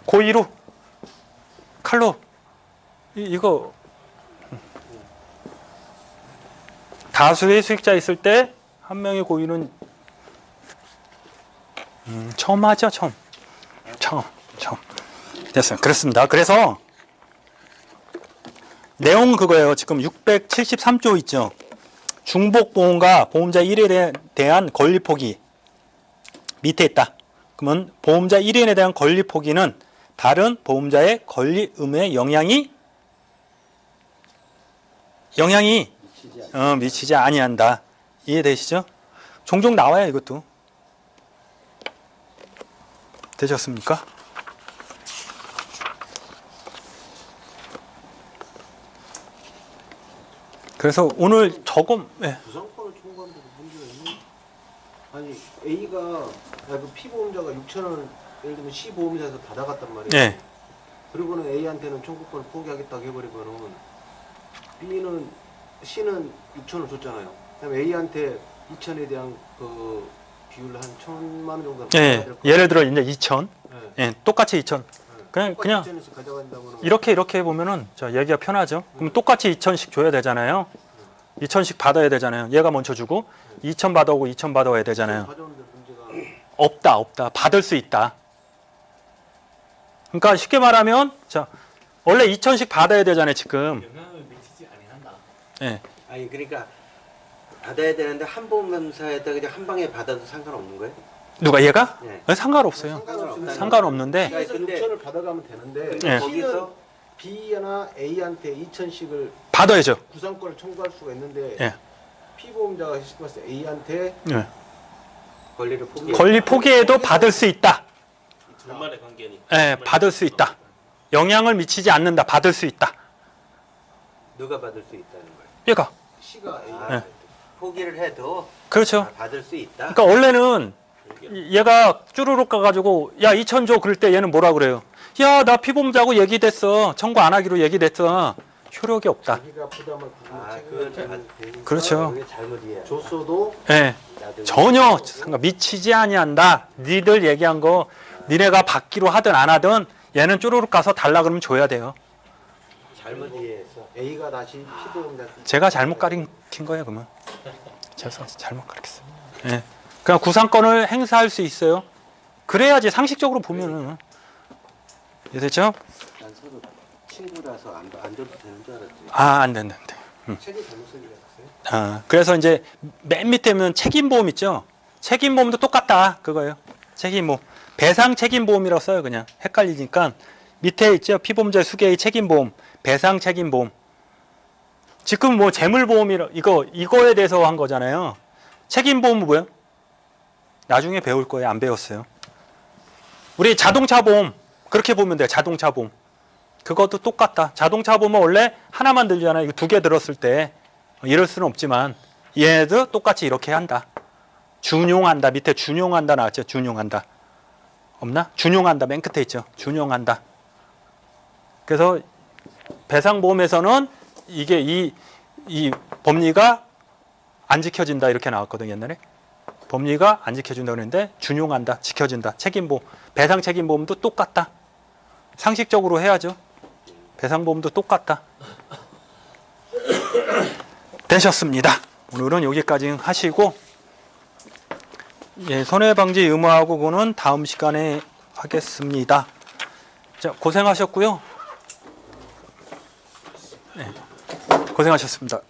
고의로 칼로 이거 다수의 수익자 있을 때 한 명의 고의는 처음 하죠. 처음 됐어요. 그렇습니다. 그래서 내용 그거예요. 지금 673조 있죠. 중복보험과 보험자 1인에 대한 권리포기 밑에 있다. 그러면 보험자 1인에 대한 권리포기는 다른 보험자의 권리 의무에 영향이 미치지 아니한다. 이해되시죠? 종종 나와요, 이것도. 되셨습니까? 그래서 오늘 저거 구상권을 청구하는데도 문제가 있는? 아니 A가 그 피보험자가 6천원을 예를 들면 C 보험사에서 받아갔단 말이에요. 예. 그리고는 A한테는 청구권을 포기하겠다고 해버리면은 C는 6천을 줬잖아요. 그다음에 A한테 2천에 대한 그 비율 한 1,000만 원 정도. 예. 예를 들어 이제 2천. 네. 예. 똑같이 2천. 그냥 2천에서 가져간다고는 이렇게 보면은 저 얘기가 편하죠. 그럼 똑같이 2천씩 줘야 되잖아요. 2천씩 받아야 되잖아요. 얘가 먼저 주고 2천 받아오고 2천 받아와야 되잖아요. 가져오는데 문제가 없다. 받을 수 있다. 그러니까 쉽게 말하면 자 원래 2천씩 받아야 되잖아요. 지금. 영향을 미치지 아니한다. 예. 아니 그러니까 받아야 되는데 한 보험사에다 그냥 한 방에 받아도 상관없는 거예요? 누가 얘가? 네. 상관없어요. 상관없는데 C에서 근데- 6천을 받아가면 되는데 근데 예. 거기서 B나 A한테 2천씩을 받아야죠. 구상권을 청구할 수가 있는데 예. 피보험자가 봤을 때 A한테 예. 권리를 포기. 권리 포기해도 받을 수 있다. 둘만의 관계니까. 예, 받을 수 있다. 영향을 미치지 않는다. 받을 수 있다. 누가 받을 수 있다는 거예요? 얘가. C가 A 아, 포기를 해도 그렇죠. 받을 수 있다. 그러니까 원래는 얘가 쭈루룩 가가지고 야 2천 줘 그럴 때 얘는 뭐라 그래요? 야 나 피보험자하고 얘기됐어. 청구 안 하기로 얘기됐어. 효력이 없다. 자기가 부담을 그건 책임을 그렇죠. 그게 잘못이에요. 줬어도 예. 전혀 미치지 아니한다. 니들 얘기한 거 니네가 받기로 하든 안 하든 얘는 쭈루룩 가서 달라 그러면 줘야 돼요. 잘못 이해해서. A가 다시 피보험자 제가 잘못 가르친 거예요, 그러면. 제가 잘못 가르쳤어요. 예. 그냥 구상권을 행사할 수 있어요. 그래야지 상식적으로 보면은. 이해됐죠? 난 서로 친구라서 안 줘도 되는 줄 알았지. 안 돼. 책이 잘못 쓸 리가 있어요? 아, 그래서 이제 맨 밑에 보면 책임보험 있죠. 책임보험도 똑같다 그거예요. 책임보험 배상 책임보험이라고 써요. 그냥 헷갈리니까 밑에 있죠. 피보험자의 수개의 책임보험, 배상 책임보험. 지금 뭐 재물보험이라 이거에 대해서 한 거잖아요. 책임보험은 뭐예요? 나중에 배울 거예요. 안 배웠어요. 우리 자동차 보험 그렇게 보면 돼요. 자동차 보험 그것도 똑같다. 자동차 보험은 원래 하나만 들잖아요. 이거 두 개 들었을 때 이럴 수는 없지만 얘도 똑같이 이렇게 한다. 준용한다. 밑에 준용한다 나왔죠. 준용한다. 없나? 준용한다. 맨 끝에 있죠. 준용한다. 그래서 배상보험에서는 이게 이 법리가 안 지켜진다 이렇게 나왔거든요. 옛날에. 법리가 안 지켜준다 그랬는데 준용한다. 지켜준다. 책임보험. 배상 책임보험도 똑같다. 상식적으로 해야죠. 배상보험도 똑같다. 되셨습니다. 오늘은 여기까지 하시고 예, 손해방지 의무하고 그거는 다음 시간에 하겠습니다. 자, 고생하셨고요. 네, 고생하셨습니다.